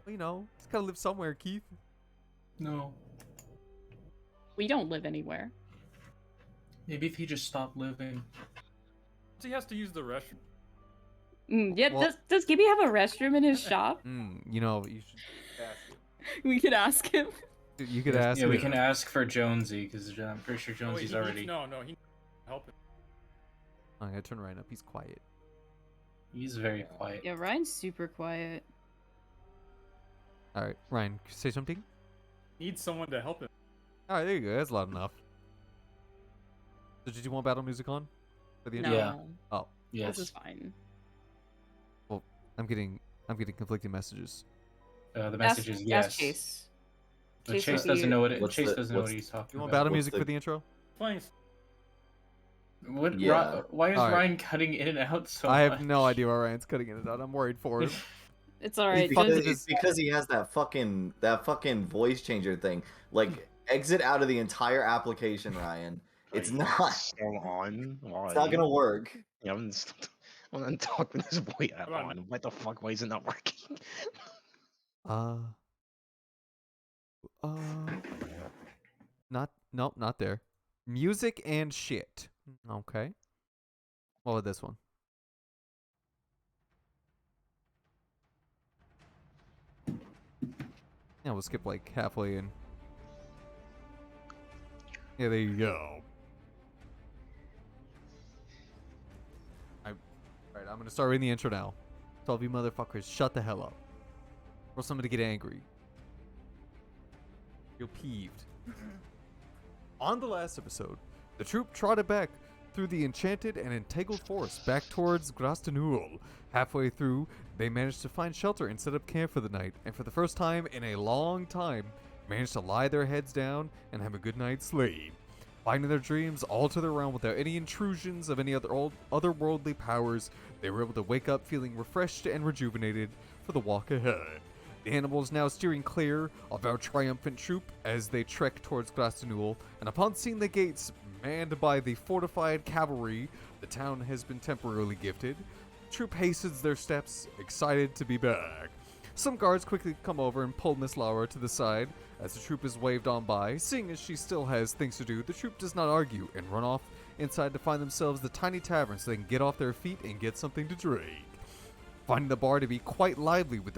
You know, he's gotta live somewhere, Keith. No. We don't live anywhere. Maybe if he just stopped living. He has to use the restroom. Yeah, Well- does Gibby have a restroom in his shop? You know, you should ask him. We could ask him. Dude, you could ask Yeah, him. we can ask for Jonesy, because I'm pretty sure Oh, wait, Jonesy's he already... needs, no, he needs help him. I gotta turn Ryan up. He's quiet. He's very quiet. Yeah, Ryan's super quiet. All right, Ryan, say something. Needs someone to help him. All right, there you go. That's loud enough. So did you want battle music on for the No, intro? Yeah. Oh, Yes. this is fine. I'm getting conflicting messages. The message is Ask yes. Chase. But Chase Chase would doesn't be- know what What's Chase the- doesn't know what's- what he's talking You want about. battle What's music the- for the intro? Playing. What? Yeah. Why is All right. Ryan cutting in and out so I much? have no idea why Ryan's cutting it out. I'm worried for him. It's alright. It's because he has that fucking voice changer thing. Like, exit out of the entire application, Ryan. It's Are you not. still on. Why? It's not gonna work. Yeah, I'm talking this boy Come on. on. What the fuck? Why is it not working? Not there. Music and shit. Okay. What about this one? Yeah, we'll skip like halfway in. Yeah, there you go. Alright, I'm gonna start reading the intro now. So all of you motherfuckers, shut the hell up. Or somebody get angry. You're peeved. On the last episode, the troop trotted back through the enchanted and entangled forest back towards Grastenul. Halfway through, they managed to find shelter and set up camp for the night, and for the first time in a long time, managed to lie their heads down and have a good night's sleep. Finding their dreams all to their realm without any intrusions of any otherworldly powers, they were able to wake up feeling refreshed and rejuvenated for the walk ahead. The animals now steering clear of our triumphant troop as they trek towards Grastenul, and upon seeing the gates manned by the fortified cavalry the town has been temporarily gifted, the troop hastens their steps, excited to be back. Some guards quickly come over and pull Miss Laura to the side as the troop is waved on by. Seeing as she still has things to do, the troop does not argue and run off inside to find themselves the tiny tavern so they can get off their feet and get something to drink. Finding the bar to be quite lively with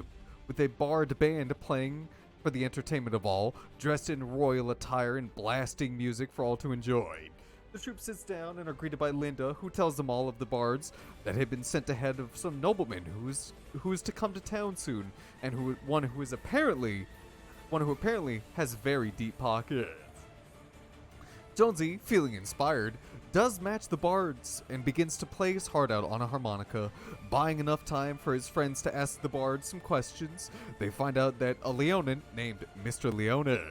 a barred band playing for the entertainment of all, dressed in royal attire and blasting music for all to enjoy. The troop sits down and are greeted by Linda, who tells them all of the bards that had been sent ahead of some nobleman who is to come to town soon, and one who apparently has very deep pockets. Jonesy, feeling inspired, does match the bards and begins to play his heart out on a harmonica, buying enough time for his friends to ask the bards some questions. They find out that a Leonin named Mr. Leonin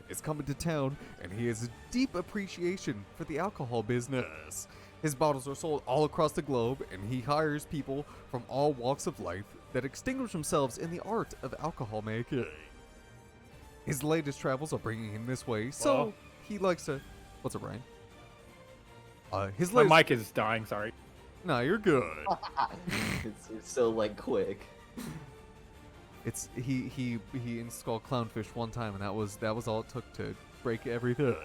is coming to town, and he has a deep appreciation for the alcohol business. His bottles are sold all across the globe, and he hires people from all walks of life that extinguish themselves in the art of alcohol making. His latest travels are bringing him this way, so Well. he likes to... What's up, Ryan? His My latest... mic is dying, sorry. Nah, you're good. It's so like quick. It's he installed Clownfish one time, and that was all it took to break everything.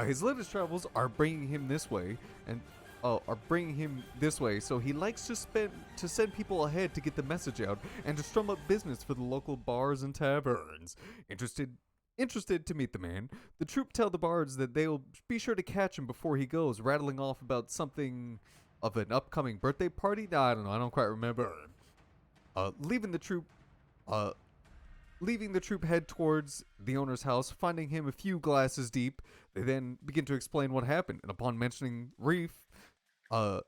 His latest travels are bringing him this way, so he likes to send people ahead to get the message out and to strum up business for the local bars and taverns. Interested to meet the man, the troop tell the bards that they'll be sure to catch him before he goes, rattling off about something of an upcoming birthday party? Nah, I don't know, I don't quite remember. Leaving the troop head towards the owner's house, finding him a few glasses deep. They then begin to explain what happened, and upon mentioning Reef, though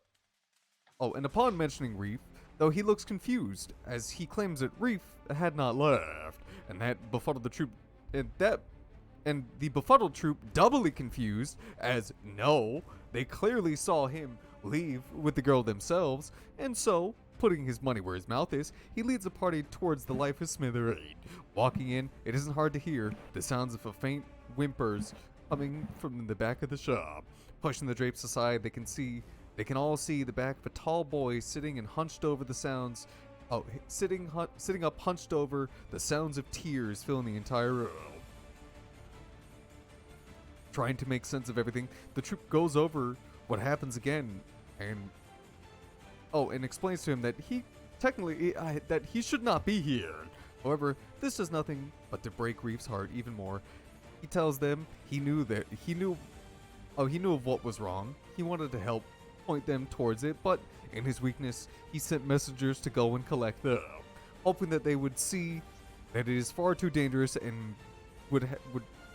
he looks confused, as he claims that Reef had not left, and that befuddled the troop, and the befuddled troop doubly confused, as no, they clearly saw him leave with the girl themselves, and so, putting his money where his mouth is, he leads the party towards the Life of Smithereen. Walking in, it isn't hard to hear the sounds of a faint whimpers coming from the back of the shop. Pushing the drapes aside, they can see They can all see the back of a tall boy sitting and hunched over the sounds. Oh, sitting up hunched over the sounds of tears filling the entire room. Trying to make sense of everything, the troop goes over what happens again and explains to him that he technically that he should not be here. However, this does nothing but to break Reef's heart even more. He tells them he knew of what was wrong. He wanted to help point them towards it, but in his weakness, he sent messengers to go and collect them, hoping that they would see that it is far too dangerous and would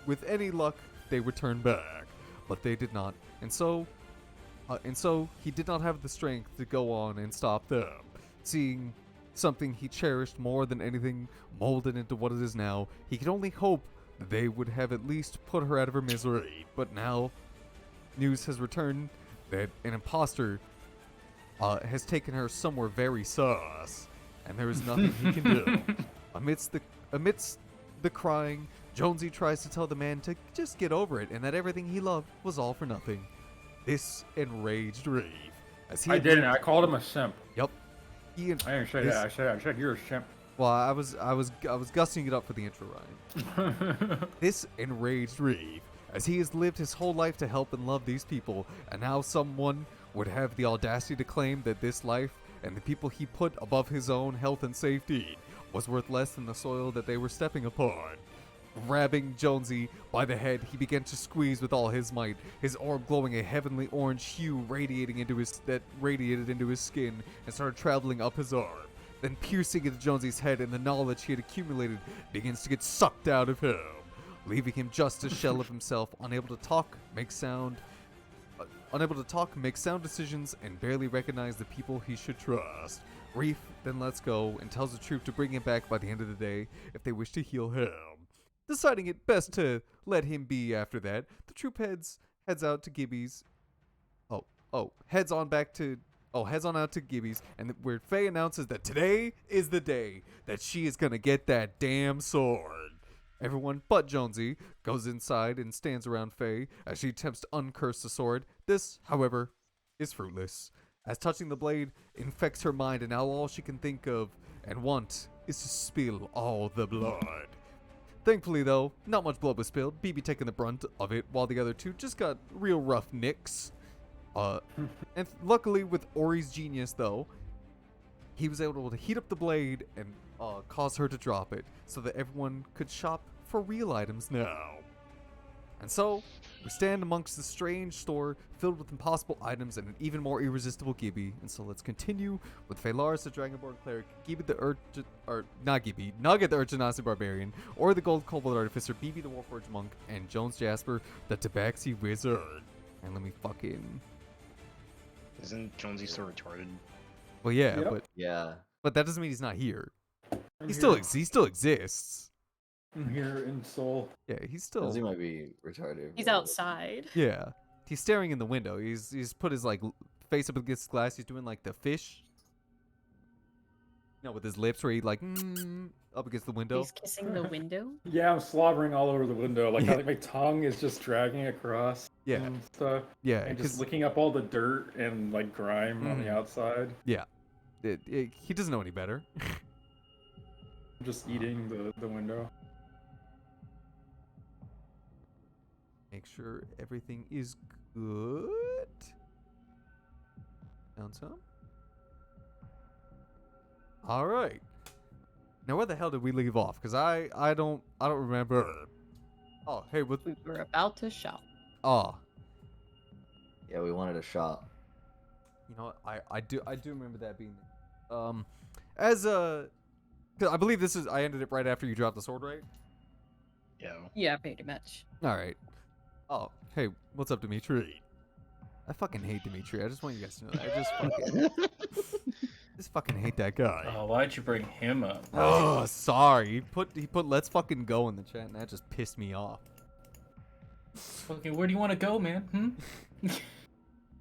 with any luck they would turn back. But they did not, and so he did not have the strength to go on and stop them. Seeing something he cherished more than anything molded into what it is now, he could only hope that they would have at least put her out of her misery. But now, news has returned that an imposter has taken her somewhere very sus, and there is nothing he can do. Amidst the crying, Jonesy tries to tell the man to just get over it and that everything he loved was all for nothing. This enraged Reeve. As he I didn't. I called him a simp. Yep. I didn't say that. I said you're a simp. Well, I was gussing it up for the intro, Ryan. This enraged Reeve, as he has lived his whole life to help and love these people, and now someone would have the audacity to claim that this life and the people he put above his own health and safety was worth less than the soil that they were stepping upon. Grabbing Jonesy by the head, he began to squeeze with all his might, his orb glowing a heavenly orange hue radiated into his skin and started traveling up his arm. Then piercing into Jonesy's head, and the knowledge he had accumulated begins to get sucked out of him, leaving him just a shell of himself, unable to talk, make sound decisions, and barely recognize the people he should trust. Reef then lets go and tells the troop to bring him back by the end of the day if they wish to heal him. Deciding it best to let him be after that, the troop heads out to Gibby's. Heads on out to Gibby's, and where Faye announces that today is the day that she is gonna get that damn sword. Everyone but Jonesy goes inside and stands around Faye as she attempts to uncurse the sword. This, however, is fruitless, as touching the blade infects her mind, and now all she can think of and want is to spill all the blood. Thankfully, though, not much blood was spilled, BB taking the brunt of it, while the other two just got real rough nicks. And luckily, with Ori's genius, though, he was able to heat up the blade and cause her to drop it, so that everyone could shop for real items now. And so, we stand amongst the strange store filled with impossible items and an even more irresistible Gibby. And so let's continue with Phaelaris the Dragonborn Cleric, Gibby the Nugget the Urchinasi Barbarian, or the Gold Kobold Artificer, BB the Warforged Monk, and Jones Jasper the Tabaxi Wizard. And let me fucking... Isn't Jonesy so retarded? Well, yeah, Yep. but that doesn't mean he's not here. I'm He here. still exists. I'm here in Seoul. Yeah, he's still... He might be retarded. He's but- outside. Yeah. He's staring in the window. He's put his face up against the glass. He's doing the fish. You know, with his lips where he up against the window. He's kissing the window. Yeah, I'm slobbering all over the window. Like, Yeah. I think my tongue is just dragging across. Yeah. And stuff. Yeah, And because just licking up all the dirt and grime on the Mhm. outside. he doesn't know any better. I'm just eating the window. Make sure everything is good. Found some. All right. Now where the hell did we leave off? Because I don't remember. Oh, hey, what? We were about to shop. Oh, Yeah, we wanted a shop. you know what? I do remember that being. As a, 'cause I believe I ended it right after you dropped the sword, right? Yeah. Yeah, pretty much. All right. Oh, hey, what's up, Dimitri? I fucking hate Dimitri. I just want you guys to know that. I just fucking hate that guy. Oh, why'd you bring him up? Oh, sorry. He put let's fucking go in the chat, and that just pissed me off. Okay, where do you want to go, man?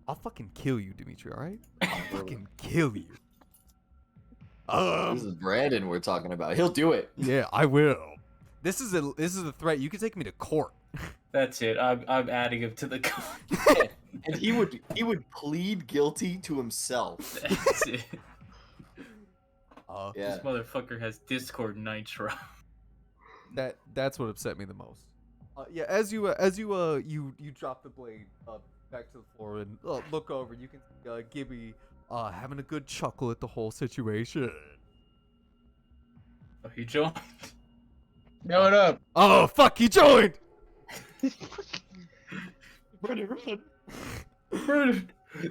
I'll fucking kill you, Dimitri. All right? I'll fucking kill you. This is Brandon we're talking about. He'll do it. Yeah, I will. This is a threat. You can take me to court. That's it. I'm adding him to the con. And he would plead guilty to himself. That's it. Yeah. This motherfucker has Discord Nitro. That's what upset me the most. Yeah, as you drop the blade back to the floor and look over, you can see Gibby having a good chuckle at the whole situation. Oh, he joined. What up? Oh fuck, he joined! Brennan,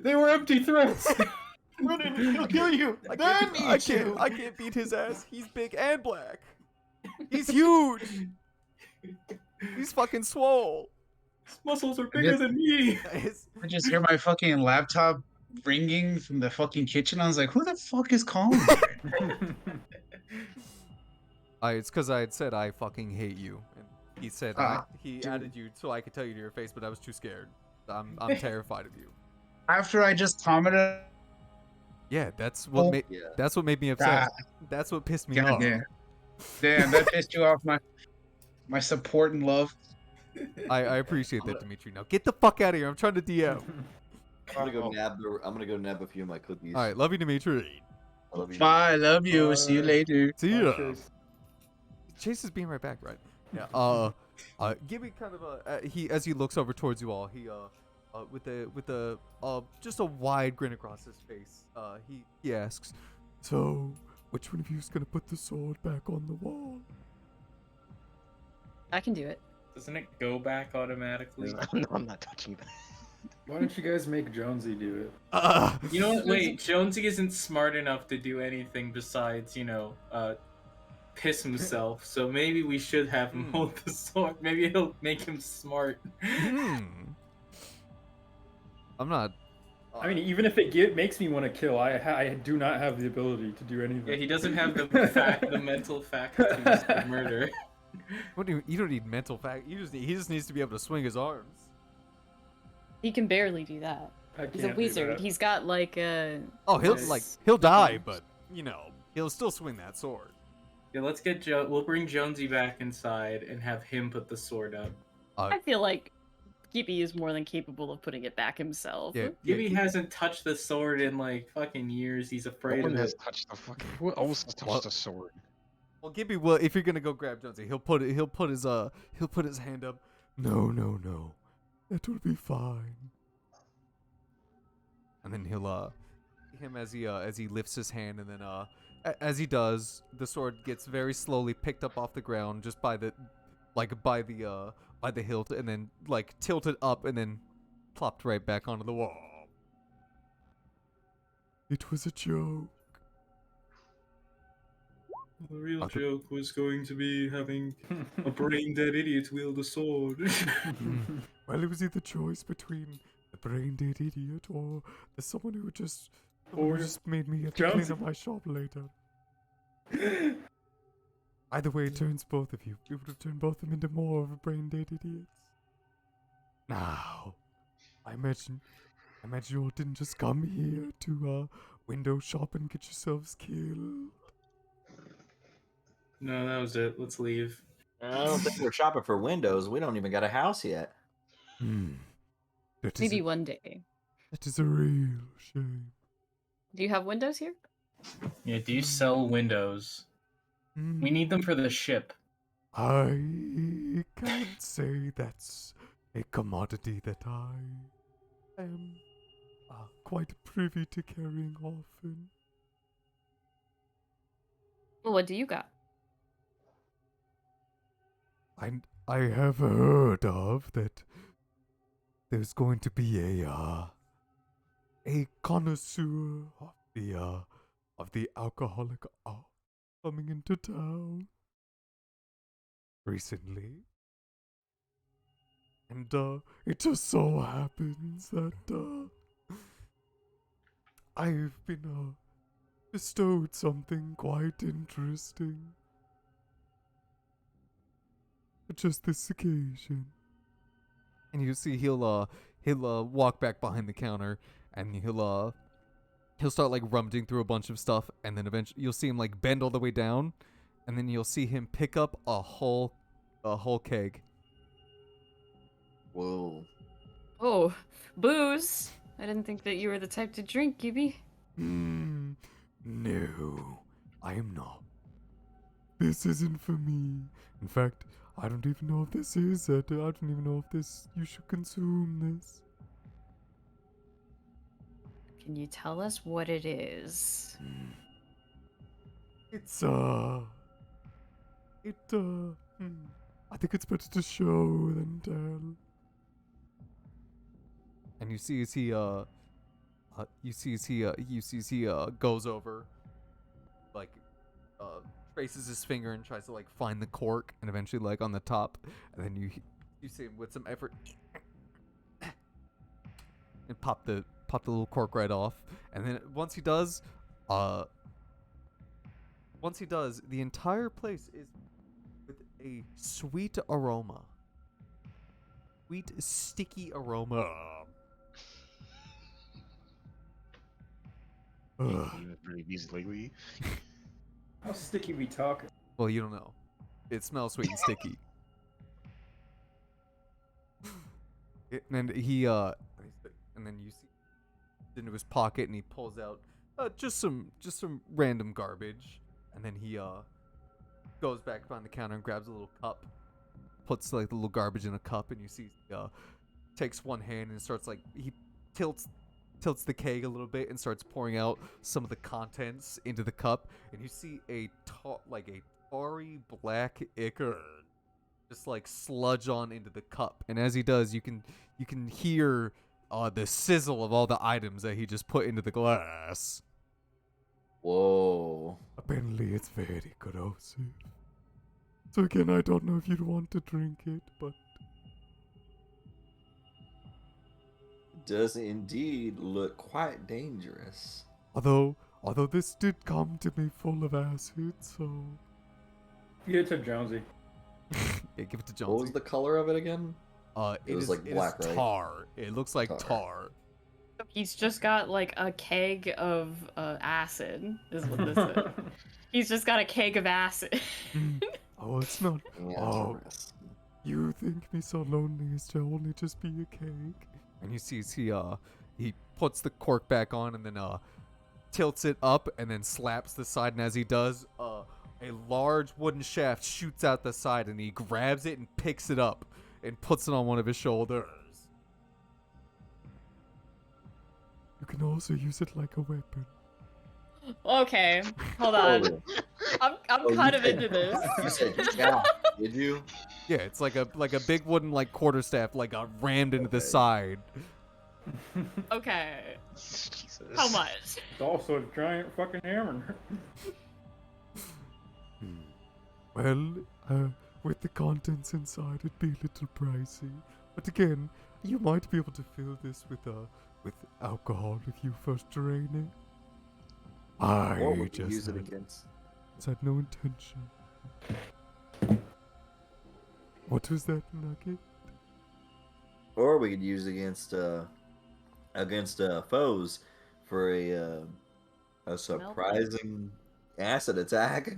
they were empty threats. Brennan, he'll kill you. I can't beat his ass. He's big and black. He's huge. He's fucking swole. His muscles are bigger than me. I just hear my fucking laptop ringing from the fucking kitchen. I was like, who the fuck is calling me? It's because I had said I fucking hate you, and he said he added you so I could tell you to your face, but I was too scared. I'm terrified of you. After I just commented, Yeah, that's what that's what made me upset. That's what pissed me off. Damn, that pissed you off, my support and love. I appreciate that, Dimitri. Now get the fuck out of here. I'm trying to DM. I'm gonna go nab a few of my cookies. All right, love you, Dimitri. I love you. Bye, I love you. See you later. See ya. Chase. Chase is being right back, right? Yeah. Gibby kind of he as he looks over towards you all, he with a just a wide grin across his face, he asks, "So, which one of you is gonna put the sword back on the wall?" I can do it. Doesn't it go back automatically? No, I'm not touching that. Why don't you guys make Jonesy do it? You know what? Wait, Jonesy isn't smart enough to do anything besides, piss himself. So maybe we should have him hold the sword. Maybe it'll make him smart. I'm not. I mean, even if it makes me want to kill, I do not have the ability to do anything. Yeah, he doesn't have the mental faculties to murder. You don't need mental fact. He just needs to be able to swing his arms. He can barely do that. I He's a can't do wizard. that. He's got like a. Oh, Nice. he'll die, but he'll still swing that sword. Yeah, let's get We'll bring Jonesy back inside and have him put the sword up. I feel like Gibby is more than capable of putting it back himself. Yeah, Gibby hasn't touched the sword in like fucking years. He's No afraid one of has it. touched the fucking. Who else has touched the sword? Well, Gibby will. If you're gonna go grab Jonesy, he'll put his hand up. No, that will be fine. And then he'll him as he lifts his hand, and then as he does, the sword gets very slowly picked up off the ground, just by the hilt, and then like tilted up, and then plopped right back onto the wall. It was a joke. The real joke was going to be having a brain dead idiot wield a sword. Well, it was either choice between the brain dead idiot or the someone who just made me have to clean Jonesy. up my shop later. Either way, it turns both of you. It would have turned both of them into more of a brain dead idiots. Now, I imagine you all didn't just come here to window shop and get yourselves killed. No, that was it. Let's leave. I don't think we're shopping for windows. We don't even got a house yet. That is Maybe a, one day. that is a real shame. Do you have windows here? Yeah, do you sell windows? We need them for the ship. I can't say that's a commodity that I am quite privy to carrying often. Well, what do you got? I have heard of that there's going to be a connoisseur of the alcoholic art coming into town recently. And it just so happens that I've been bestowed something quite interesting for just this occasion. And you see he'll walk back behind the counter, and he'll start like rummaging through a bunch of stuff, and then eventually you'll see him like bend all the way down, and then you'll see him pick up a whole keg. Whoa. Oh, booze. I didn't think that you were the type to drink, Gibby. No, I am not. This isn't for me. In fact, I don't even know if this is it. I don't even know if this. You should consume this. Can you tell us what it is? It's I think it's better to show than tell. And you see as he goes over, like, traces his finger and tries to like find the cork, and eventually like on the top, and then you see him with some effort and pop the little cork right off, and then once he does, the entire place is with a sweet aroma. Sweet, sticky aroma. Ugh. You really busy lately. How sticky we talking? Well, you don't know. It smells sweet and sticky. And then you see into his pocket, and he pulls out just some random garbage, and then he goes back behind the counter and grabs a little cup, puts like the little garbage in a cup, and you see takes one hand and starts like he tilts the keg a little bit and starts pouring out some of the contents into the cup, and you see a tarry black ichor just like sludge on into the cup, and as he does, you can hear the sizzle of all the items that he just put into the glass. Whoa. Apparently it's very corrosive. So again, I don't know if you'd want to drink it, but Does indeed look quite dangerous. although this did come to me full of acid, so Give it to Jonesy. yeah, give it to What was Jonesy. the color of it again? It was is, like it is black, right? tar. It looks like Tar. tar. He's just got like a keg of acid, is what this is. He's just got a keg of acid. Oh, it's not. Oh, Interesting. you think me so lonely as to only just be a cake? And you see, he puts the cork back on, and then tilts it up, and then slaps the side. And as he does, a large wooden shaft shoots out the side, and he grabs it and picks it up and puts it on one of his shoulders. You can also use it like a weapon. Okay, hold on. I'm Oh, kind you of said- into this. You said yeah, did you? Yeah, it's like a big wooden like quarterstaff like rammed into the Okay. side. Okay, Jesus. how much? It's also a giant fucking hammer. Well, with the contents inside, it'd be a little pricey. But again, you might be able to fill this with alcohol if you first drain it. What I would you just use it had, against? had no intention. What was that, Nugget? Or we could use against foes for a surprising acid attack.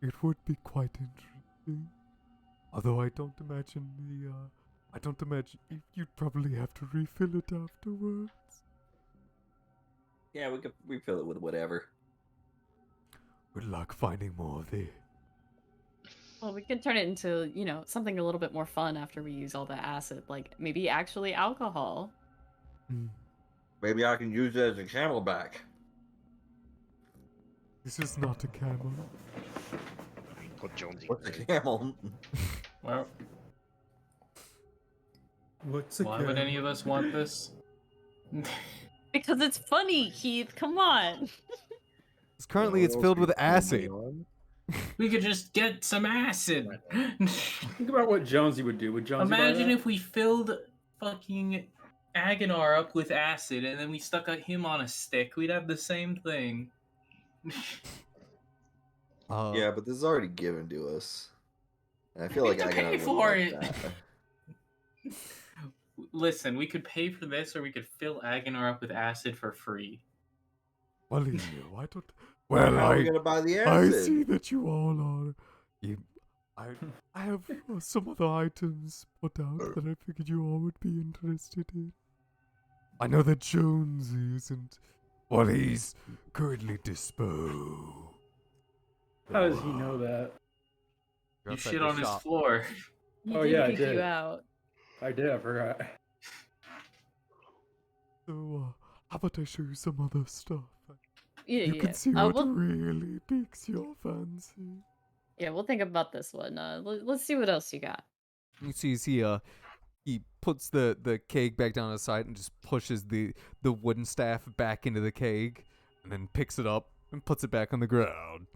It would be quite interesting. Although I don't imagine you'd probably have to refill it afterwards. Yeah, we could refill it with whatever. Good luck finding more of it. Well, we could turn it into, something a little bit more fun after we use all the acid, like maybe actually alcohol. Maybe I can use it as a camelback. This is not a camel. Put Jonesy. What's a in there. camel? Well, What's why would any of us want this? Because it's funny, Keith. Come on. Because currently it's filled with acid. We could just get some acid. Think about what Jonesy would do. Would Jonesy buy Imagine that? if we filled fucking Agonar up with acid and then we stuck him on a stick. We'd have the same thing. Yeah, but this is already given to us. And I feel We like have I to pay gotta for like it. that. Listen, we could pay for this, or we could fill Agonar up with acid for free. Well, I don't. Well, How are we I gonna buy the I acid? see that you all are. I have some other items put out that I figured you all would be interested in. I know that Jonesy isn't, well, he's currently disposed. How does he know that? You Outside shit the on his shop. floor. He Oh, did yeah, I kick did. you out. I did, I forgot. So, how about I show you some other stuff? Yeah, You yeah. can see what we'll, really piques your fancy. yeah, we'll think about this one. Let's see what else you got. You see, he puts the keg back down on his side and just pushes the wooden staff back into the keg, and then picks it up and puts it back on the ground.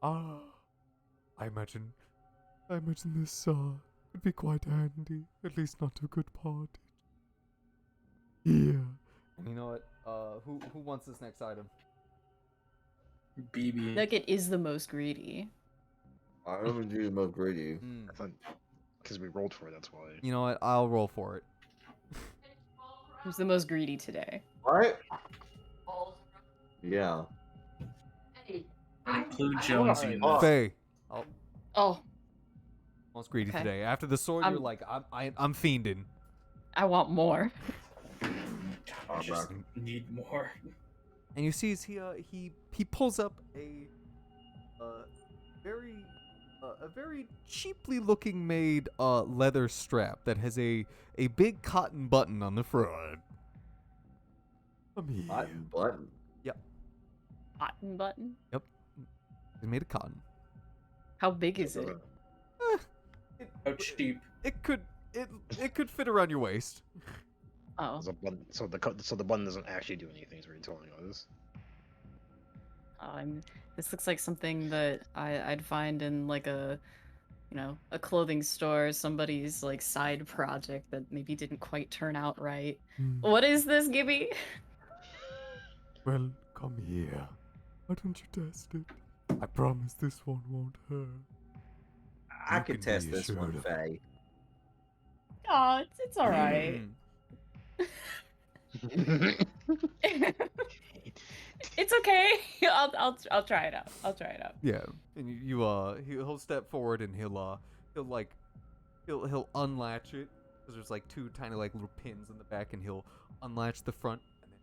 I imagine this could be quite handy, at least not too good party. Yeah. And you know what? Who wants this next item? BB. Nugget is the most greedy. I'm gonna do the most greedy. I thought because we rolled for it, that's why. You know what? I'll roll for it. Who's the most greedy today? What? Yeah. Include Jonesy in Oh. this. Faye. Oh, Most greedy Okay. today. After the sword, you're like, I'm fiending. I want more. I just need more. And you see, as he pulls up a very cheaply looking made leather strap that has a big cotton button on the front. Button, button. Cotton button? It's made of cotton. How big is it? How cheap. It could fit around your waist. Oh. So the button doesn't actually do anything, is what you're telling us. This looks like something that I'd find in like a clothing store, somebody's like side project that maybe didn't quite turn out right. What is this, Gibby? Well, come here. Why don't you test it? I promise this one won't hurt. I You could can test be this one, assured of- Faye. Oh, it's all right. It's okay. I'll try it out. I'll try it out. Yeah, and he'll step forward and he'll unlatch it because there's like two tiny like little pins in the back, and he'll unlatch the front and then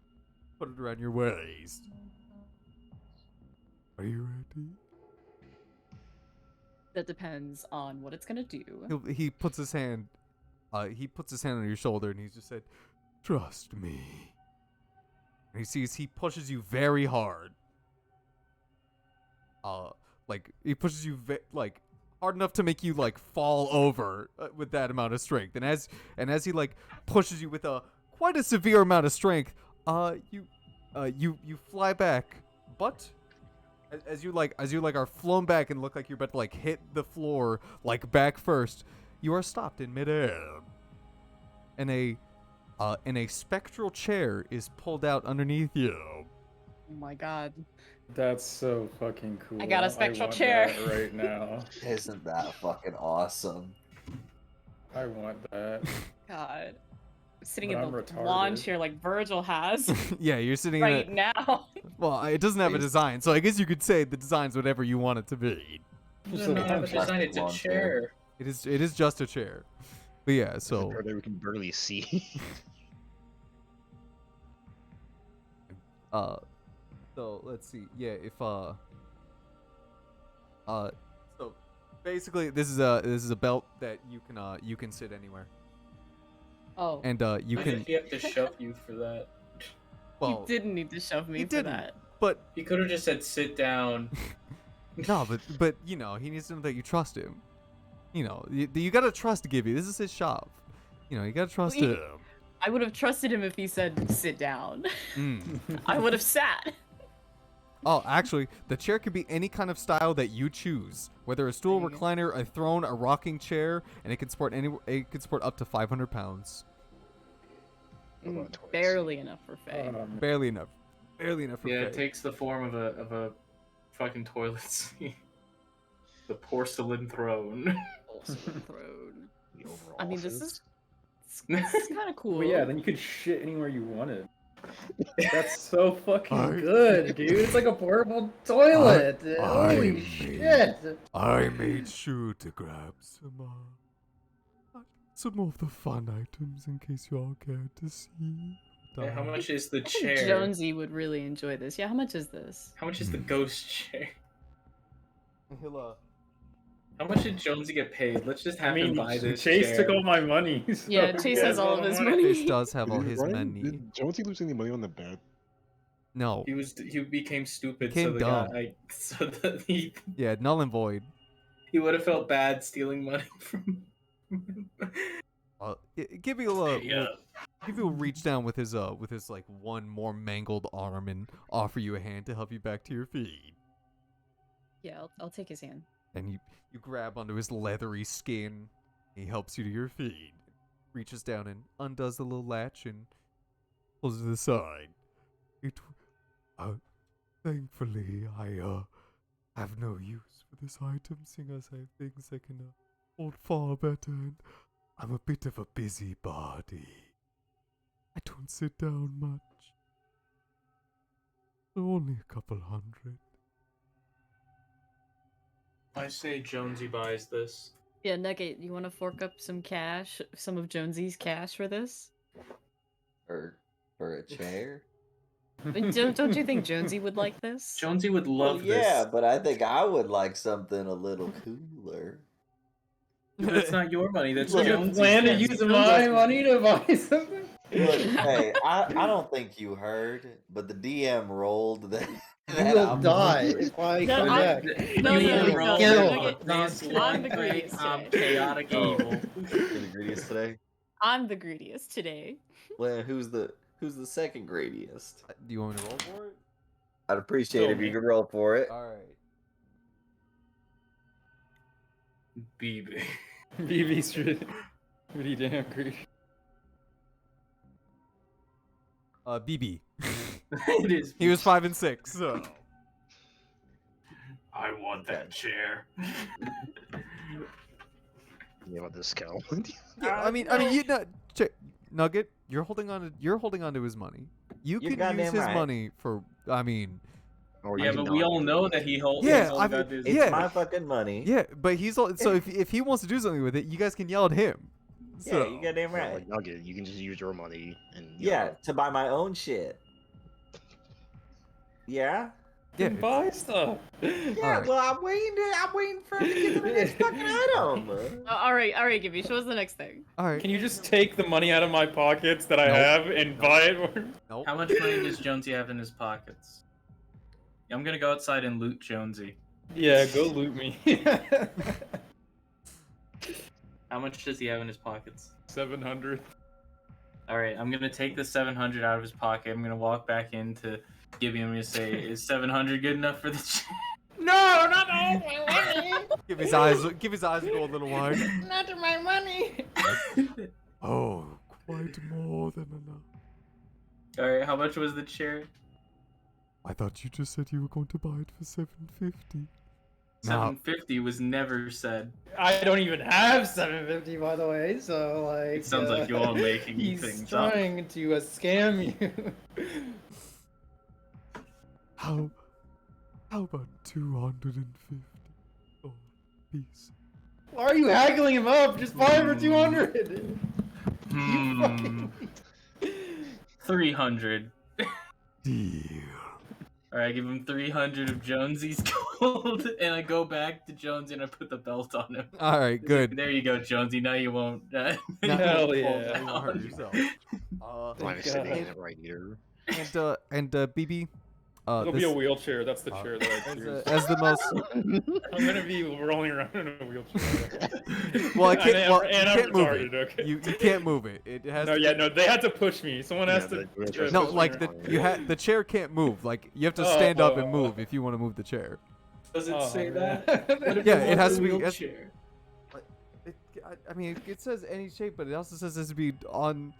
put it around your waist. Are you ready? That depends on what it's gonna do. He puts his hand on your shoulder and he just said, "Trust me." And he sees he pushes you very hard. Like he pushes you like hard enough to make you like fall over with that amount of strength. And as he like pushes you with quite a severe amount of strength, you fly back, but as you are flown back and look like you're about to like hit the floor like back first, you are stopped in midair. And a spectral chair is pulled out underneath you. Oh my god. That's so fucking cool. I got a spectral want chair. that right now. Isn't that fucking awesome? I want that. God. I'm sitting But in I'm the retarded. lawn chair like Virgil has Yeah, you're sitting right in now. Well, it doesn't have a design, so I guess you could say the design's whatever you want it to be. It doesn't have a design, it's a Lawn chair. It is just a chair. But yeah, so Or that we can barely see. so let's see. Yeah, if so basically this is a belt that you can sit anywhere. Oh. And you Why can did he have to shove you for that? well He didn't need to shove me he for didn't. that. But He could have just said sit down. no, but you know, he needs to know that you trust him. You know, you gotta trust Gibby. This is his shop. You know, you gotta trust Well, him. I would have trusted him if he said sit down. Mm. I would have sat. Oh, actually, the chair could be any kind of style that you choose. Whether a stool, There you go. recliner, a throne, a rocking chair, and it can support up to 500 pounds. Barely enough for Faye. Barely enough. Barely enough for Yeah, it Faye. takes the form of a fucking toilet seat. The porcelain throne. Also throne. The overall I mean, this office. is kind of cool. Well, yeah, then you could shit anywhere you wanted. That's so fucking I- good, dude. It's like a portable toilet. Holy shit. I made sure to grab some of the fun items in case you all care to see. Yeah, how much is the I think chair? Jonesy would really enjoy this. Yeah, how much is this? How much is the ghost chair? He'll, How much did Jonesy get paid? Let's just have I mean, him buy this Chase chair. took all my money. So Yeah, he Chase has all of the his Chase money. does have all his Ryan, money. Did Jonesy lose any money on the bet? No. He became stupid, Became so the dumb. guy so that he Yeah, null and void. would have felt bad stealing money from. Gibby will Yeah. Gibby will reach down with his like one more mangled arm and offer you a hand to help you back to your feet. Yeah, I'll take his hand. And you grab onto his leathery skin. He helps you to your feet. Reaches down and undoes the little latch and pulls to the side. Thankfully, I have no use for this item, seeing as I have things that can hold far better, and I'm a bit of a busybody. I don't sit down much. So only a couple hundred. I say Jonesy buys this. Yeah, Nugget, you want to fork up some cash, some of Jonesy's cash for this? For a chair. Don't you think Jonesy would like this? Jonesy would Well, love yeah, this. but I think I would like something a little cooler. But it's not your money. That's Look, You Jonesy's. plan to Yes, use Jonesy. my money to buy something? Look, hey, I don't think you heard, but the DM rolled that. You will die if I No, come I- back. No, You no, will no, roll no, with no, this I'm one the great, greatest today. chaotic Oh. evil. You're the greediest today. I'm the greediest today. Well, who's the second greediest? Do you want me to roll for it? I'd appreciate Go, if you man. could roll for it. Alright. BB. BB's pretty damn greedy. BB. It is. He was 5 and 6, so. I want that chair. Yeah, about this cow. Yeah, I mean, you know, Nugget, you're holding on to his money. You You're can use goddamn his right. money for. I mean, Or Yeah, you but can we not. all know that he holds. Yeah, all I got mean, this- It's yeah. my fucking money. yeah, but he's all, so if he wants to do something with it, you guys can yell at him. So, Yeah, you goddamn Yeah, right. like Nugget, you can just use your money and Yeah, to buy my own shit. Yeah. yeah, Can buy stuff. Yeah. Alright. Well, I'm waiting for him to get to the next fucking item. All right, Gibby, show us the next thing. all right. Can you just take the money out of my pockets that I Nope. have and buy it? Nope. How much money does Jonesy have in his pockets? I'm gonna go outside and loot Jonesy. Yeah, go loot me. How much does he have in his pockets? 700. All right, I'm gonna take the 700 out of his pocket. I'm gonna walk back into Gibby. I'm gonna say, "Is 700 good enough for the?" No, not all my money. Give his eyes to go a little wide. Not my money. Oh, quite more than enough. All right, how much was the chair? I thought you just said you were going to buy it for $750. 750 was never said. I don't even have 750, by the way. So like, It sounds like you're all making he's things up. trying to scam you. How about 250? Oh, peace. Why are you haggling him up? Just buy him for 200. Hmm. 300. Deal. All right, I give him 300 of Jonesy's gold, and I go back to Jonesy and I put the belt on him. All right, good. There you go, Jonesy. Now you won't. Now you Hell won't yeah. fall You won't down. hurt yourself. I'm sitting in it right here. And BB, It'll be this- a wheelchair. That's the chair that I as, choose. as the most I'm gonna be rolling around in a wheelchair. well, I can't. Well, and you I'm can't move retarded. it. Okay. You can't move it. It has. No, to yeah, no, they had to push me. Someone has Yeah, to. the wheelchair's No, supposed like to the be fine. the chair can't move. Like you have to stand up and move if you want to move the chair. Does it Oh, say man. that? What if Yeah, you it want has the to be- wheelchair? I mean, it says any shape, but it also says this to be on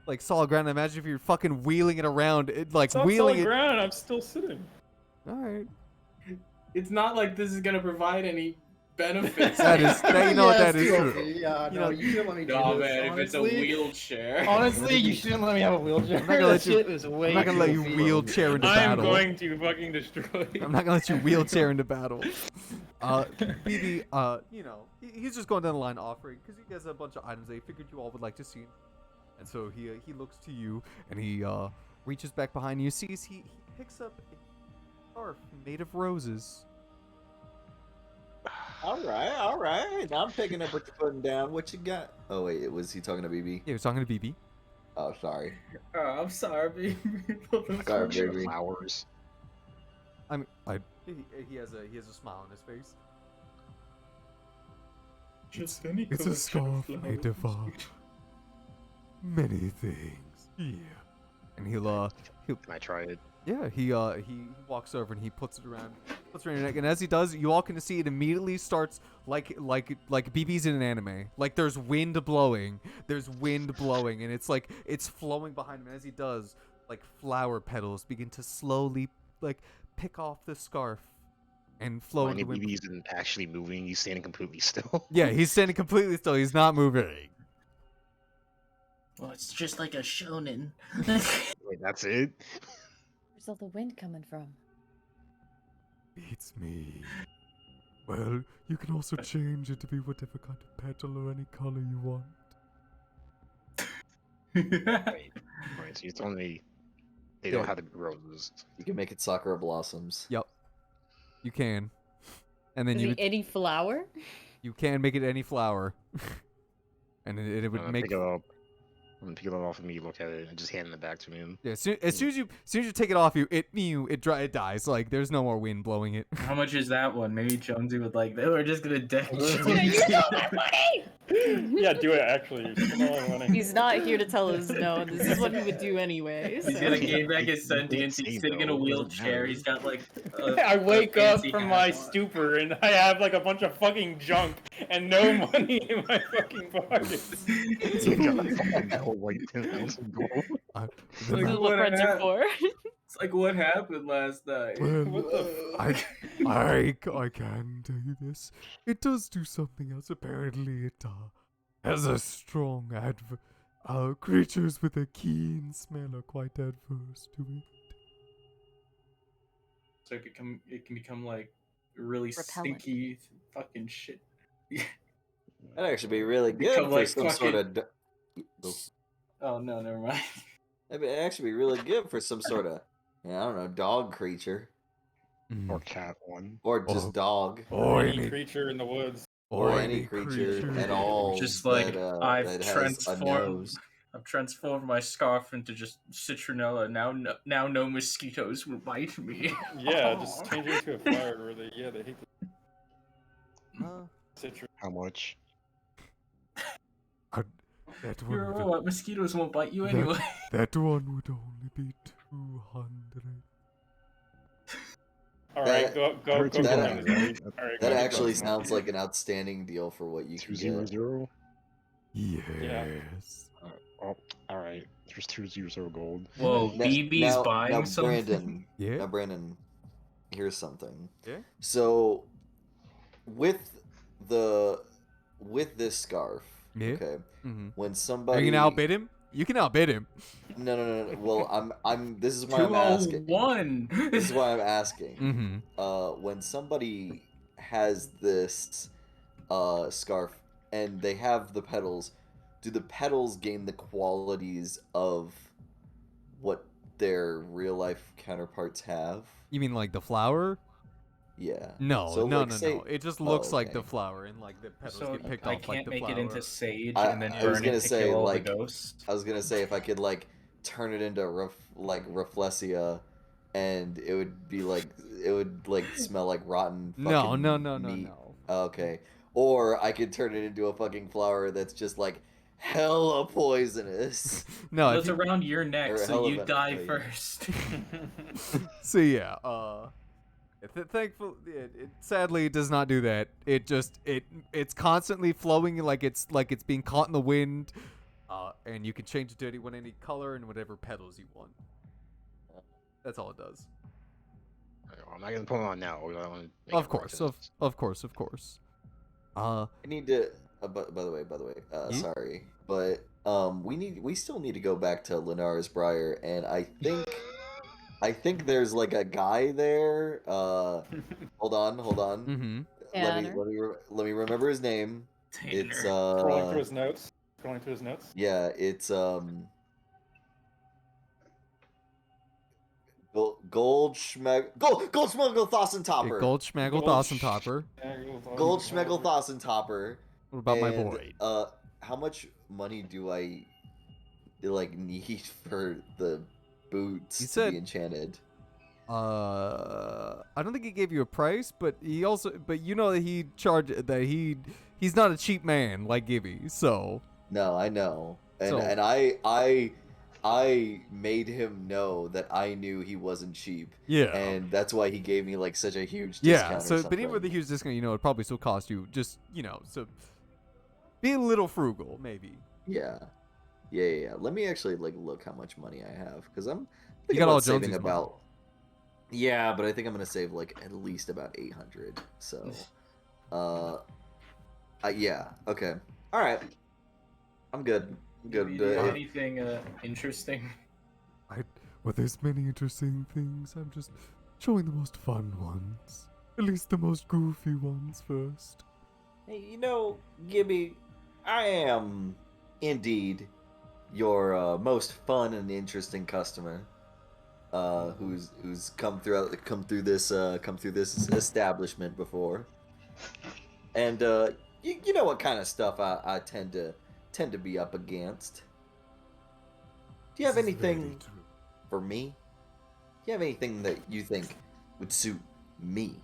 like solid ground. Imagine if you're fucking wheeling it around, like It's not wheeling solid it. ground. I'm still sitting. All right. It's not like this is gonna provide any benefits. That is, that, you know what, that is Yes, true. Jonesy, Yeah, You no, know- you shouldn't let me do No, this. man, if it's a honestly. wheelchair. Honestly, you shouldn't let me have a wheelchair. I'm not gonna That let you. shit is way I'm not gonna let too you OP. wheelchair into I'm battle. going to fucking destroy you. I'm not gonna let you wheelchair into battle. BB, you know, he's just going down the line offering because he has a bunch of items that he figured you all would like to see. And so he looks to you and he reaches back behind you. Sees he picks up a scarf made of roses. All right. Now I'm picking up what you're putting down. What you got? Oh wait, was he talking to BB? Yeah, he was talking to BB. Oh, sorry. Oh, I'm sorry, baby. Sorry, Bunch of baby. flowers. I mean, he has a smile on his face. Just any It's a collection scarf made of many things. Yeah. And he'll Can I try it? yeah, he walks over and he puts it around your neck, and as he does, you all can see it immediately starts like BB's in an anime. Like there's wind blowing, and it's like it's flowing behind him. And as he does, like flower petals begin to slowly like pick off the scarf and flow Mine into the wind. BB isn't actually moving. He's standing completely still. Yeah, he's standing completely still. He's not moving. Well, it's just like a shonen. Wait, that's it? Where's all the wind coming from? Beats me. Well, you can also change it to be whatever kind of petal or any color you want. Wait, so you're telling me they don't Yeah. have to be roses? You can make it Sakura blossoms. Yep, you can. And then Is you it any flower? you can make it any flower, and it I'm would gonna make. pick it up. I'm gonna pick it up off of me, look at it, and just hand it back to him. Yeah, as soon as you take it off you, it dies. Like there's no more wind blowing it. How much is that one? Maybe Jonesy would like that. We're just gonna deck You Jonesy. stole my money! Yeah, do it actually. You're stealing all my money. He's not here to tell us no. This is what he would do anyways. He's gonna gain back his sentience. Say He's sitting in a no, it doesn't wheelchair. matter. He's got like. I wake up fancy from hat my on. stupor and I have like a bunch of fucking junk and no money in my fucking pockets. You got a fucking gold, like 10,000 gold. Like, This is what what friends are hap- for. It's like what happened last night. What the I can tell you this. It does do something else. Apparently, it has a strong creatures with a keen smell are quite adverse to it. So it can become like really Repellent. stinky fucking shit. That'd actually be really good Become for like some sort of. Oh no, never mind. That'd actually be really good for some sort of, I don't know, dog creature Or cat one. or just Oh. dog Or any creature in the woods. or any creature at all. Just like that, I've that has a transformed. nose. I've transformed my scarf into just citronella. Now no mosquitoes will bite me. Yeah, just change it into a flower where they hate the citrus. How much? That You're one, right, mosquitoes won't bite you that- anyway. that one would only be 200. All right, go. that- All right, That go. actually sounds like an outstanding deal for what you can get. 200? Yes. Oh, alright. There's 200 gold. Whoa, Now- BB's now- buying now, something. Brandon, Yeah. now Brandon, here's something. Yeah. So, with this scarf, Yeah. okay, Mm-hmm. when Are somebody you gonna outbid him? You can outbid him. No. Well, I'm. This is why I'm asking. 201. This is why I'm asking. Mm-hmm. When somebody has this scarf and they have the petals, do the petals gain the qualities of what their real life counterparts have? You mean like the flower? Yeah. No, So, no, like, no, say- no. It just looks like the okay. flower, and like the petals So get picked I off can't like the make flower. it into sage I- and then I was burn gonna it to say, kill all like, the ghosts. I was gonna say if I could like turn it into Rafflesia, and it would be like smell like rotten. No, fucking no. meat. Okay. Or I could turn it into a fucking flower that's just like hella poisonous. No, Well, if it's you, around your neck, or so hell you of a die thing. first. so yeah, thankfully, it sadly does not do that. It just it's constantly flowing like it's being caught in the wind, and you can change it to any color and whatever petals you want. That's all it does. I'm not gonna put it on now. I wanna make Of it course, worth it. of course. I need to. By the way, Ye- sorry, but we still need to go back to Lenara's Briar, and I think there's like a guy there. Hold on. Mm-hmm. Let me remember his name. It's Scrolling through his notes. yeah, it's Goldschmegel Topper. Goldschmagel Topper. Goldschmegel Topper. What about my And boy? how much money do I like need for the boots He to said- be enchanted? I don't think he gave you a price, but you know that he's not a cheap man like Gibby, so. No, I know, and So- and I made him know that I knew he wasn't cheap. Yeah. And that's why he gave me like such a huge Yeah, discount. so or but even with the something. huge discount, it probably still cost you just, so be a little frugal, maybe. Yeah. Let me actually like look how much money I have, because I'm You thinking got about all saving Jonesy's money. about. Yeah, but I think I'm gonna save like at least about 800. So, yeah, okay, all right, I'm good. I'm Do good. you do anything interesting? Well, there's many interesting things. I'm just showing the most fun ones. At least the most goofy ones first. Hey, Gibby, I am indeed your most fun and interesting customer. Who's come through this establishment before, and you know what kind of stuff I tend to be up against. Do you have anything for me? Do you have anything that you think would suit me?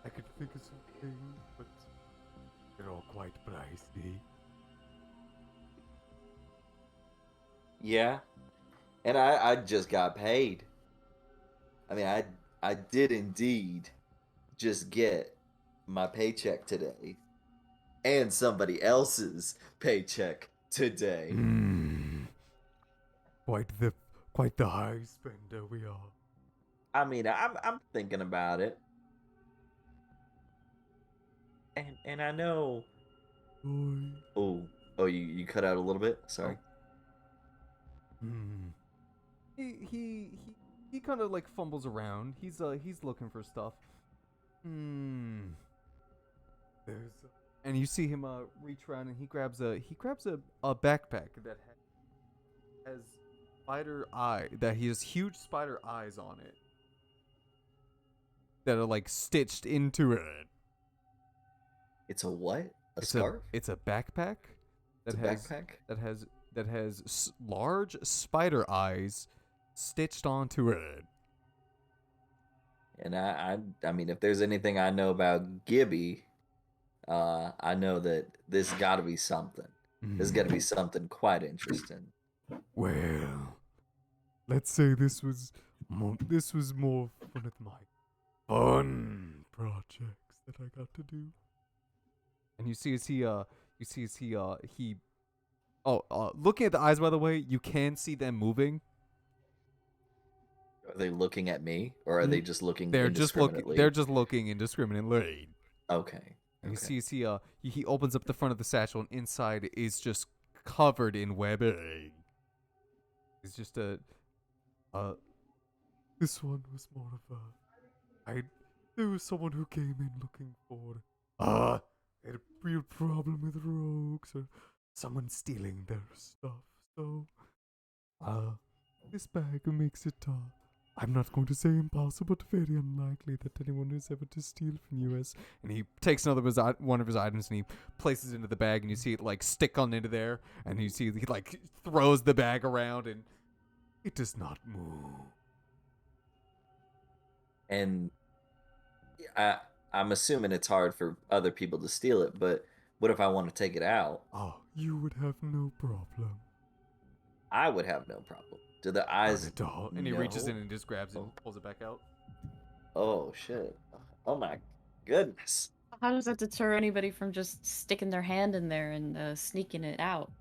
I could think of some things, but they're all quite pricey. Yeah, and I just got paid. I mean, I did indeed just get my paycheck today, and somebody else's paycheck today. Quite the high spender we are. I mean, I'm thinking about it, and I know. Oh, you cut out a little bit. Sorry. He kind of like fumbles around. He's looking for stuff. And you see him reach around and he grabs a backpack that has he has huge spider eyes on it that are like stitched into it. It's a what? A scarf? It's a backpack It's a backpack? that has large spider eyes stitched onto it. And I mean, if there's anything I know about Gibby, I know that this got to be something. There's got to be something quite interesting. Well, let's say this was more one of my fun projects that I got to do. And you see as he looking at the eyes, by the way, you can see them moving. Are they looking at me, or are they just looking They're indiscriminately? just looking indiscriminately. Okay. And you see he opens up the front of the satchel, and inside is just covered in webbing. It's just this one was more of there was someone who came in looking for had a real problem with rogues or someone stealing their stuff. So this bag makes it I'm not going to say impossible, but very unlikely that anyone is ever to steal from us. And he takes one of his items and he places it into the bag, and you see it like stick on into there, and you see he like throws the bag around and it does not move. And I'm assuming it's hard for other people to steal it, but what if I want to take it out? Oh, you would have no problem. I would have no problem. Do the eyes? Not at all. And he reaches in and just grabs it and pulls it back out. Oh shit! Oh my goodness! How does that deter anybody from just sticking their hand in there and sneaking it out?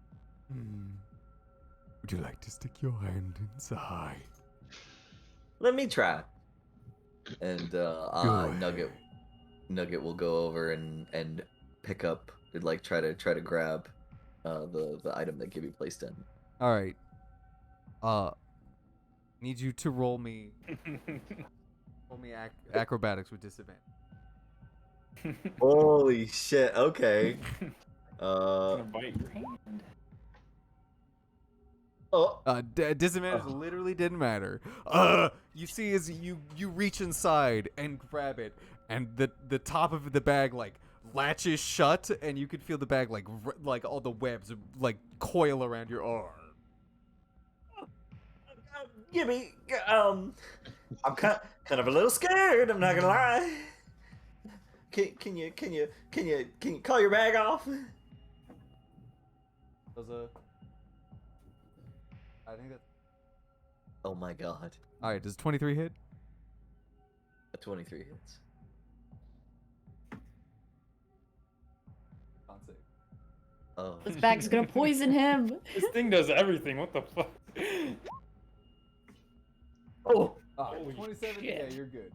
Would you like to stick your hand inside? Let me try. And Good. Nugget will go over and pick up and like try to grab the item that Gibby placed in. All right. Need you to roll me acrobatics with disadvantage. Holy shit! Okay. Gonna bite your hand. Oh. Disadvantage literally didn't matter. You see as you reach inside and grab it, and the top of the bag like latches shut, and you can feel the bag like all the webs like coil around your arm. Gibby, I'm kind of a little scared. I'm not gonna lie. Can you call your bag off? I think that. Oh my god. All right, does 23 hit? A 23 hits. Can't save. Oh. This bag's gonna poison him. This thing does everything. What the fuck? Oh. Holy 27. shit. Yeah, you're good.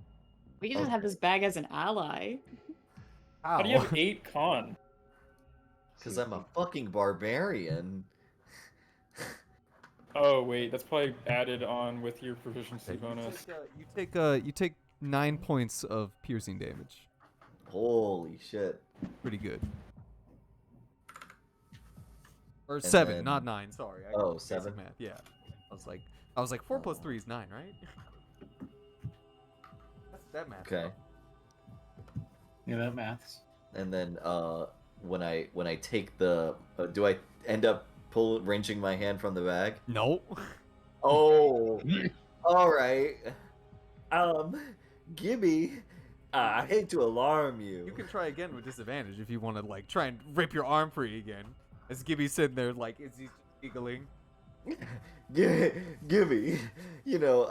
We can just have this bag as an ally. How do you have 8 con? Because I'm a fucking barbarian. Oh wait, that's probably added on with your proficiency Okay, bonus. you take 9 points of piercing damage. Holy shit. Pretty good. Or And 7, then- not 9. Sorry. Oh, basic 7? Math. Yeah. I was like 4 plus 3 is 9, right? That math. Okay. Yeah, that maths. And then when I take the do I end up wrenching my hand from the bag? No. Oh. All right. Gibby, I hate to alarm you. You can try again with disadvantage if you want to like try and rip your arm free again. As Gibby's sitting there like is he giggling? Gibby, you know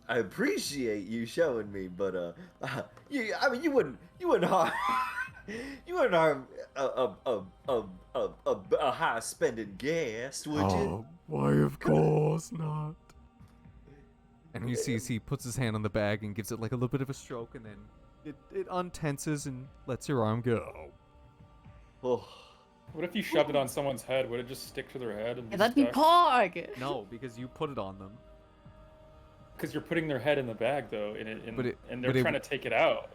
I appreciate you showing me, but you wouldn't harm you wouldn't harm a high spending guest, would you? Why of course not. And you see as he puts his hand on the bag and gives it like a little bit of a stroke, and then it untenses and lets your arm go. Oh. What if you shoved it on someone's head? Would it just stick to their head? And Yeah, that'd be stuck? Pog! No, because you put it on them. Because you're putting their head in the bag, though, and they're but it- trying to take it out.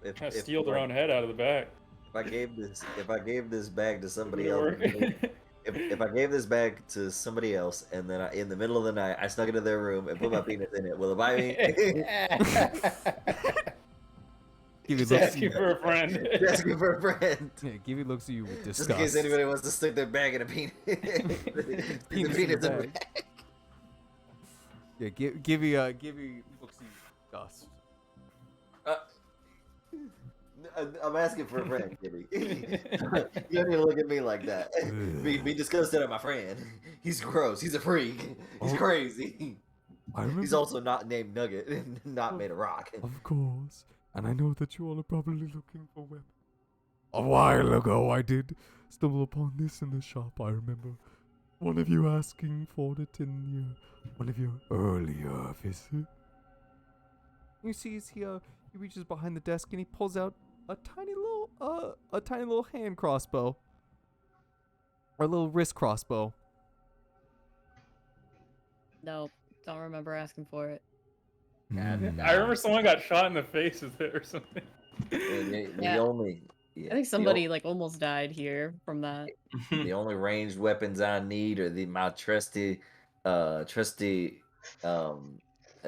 If Trying to steal their own head out of the bag. If I gave this bag to somebody Would else, it work? if I gave this bag to somebody else, and then in the middle of the night I snuck into their room and put my penis in it, will it bite me? Gibby Just looks asking for a friend. Asking for a friend. Yeah, Gibby looks at you with Just disgust. in case anybody wants to stick their bag in a penis. The Penis in the bag. Yeah, Gibby looks at you with disgust. I'm asking for a friend, Gibby. You don't need to look at me like that. Be disgusted at my friend. He's gross. He's a freak. He's crazy. I remember. He's also not named Nugget and not made of rock. Of course. And I know that you all are probably looking for weapons. A while ago, I did stumble upon this in the shop. I remember one of you asking for it in one of your earlier visits. You see, he reaches behind the desk and he pulls out a tiny little hand crossbow, or a little wrist crossbow. Nope, don't remember asking for it. I remember someone got shot in the face with it or something. I think somebody like almost died here from that. The only ranged weapons I need are my trusty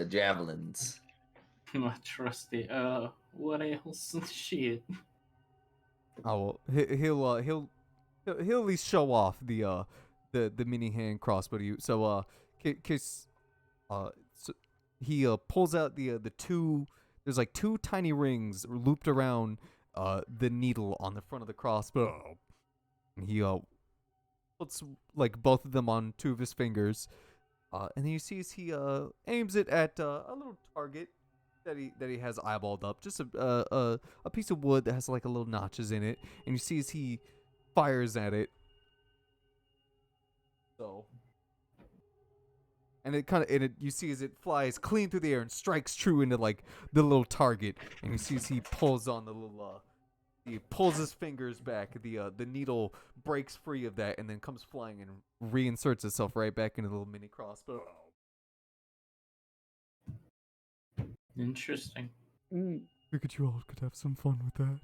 javelins. My trusty. What else? Shit. Oh, well, he'll at least show off the mini hand crossbow to you. So so he pulls out the two. There's like two tiny rings looped around the needle on the front of the crossbow. And he puts like both of them on two of his fingers, and then you see as he aims it at a little target that he has eyeballed up, just a piece of wood that has like a little notches in it, and you see as he fires at it. So and you see as it flies clean through the air and strikes true into like the little target, and you see as he pulls on the little he pulls his fingers back, the needle breaks free of that and then comes flying and reinserts itself right back into the little mini crossbow. Interesting. Figured you all could have some fun with that.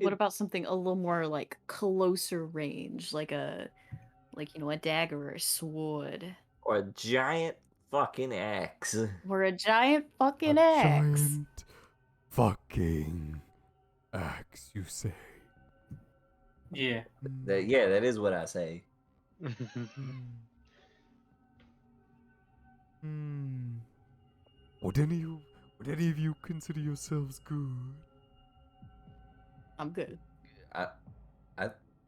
What about something a little more like closer range, like a dagger or a sword, Or a giant fucking axe. or a giant fucking A axe? giant fucking axe, you say? Yeah. Yeah, that is what I say. Would any of you consider yourselves good? I'm good.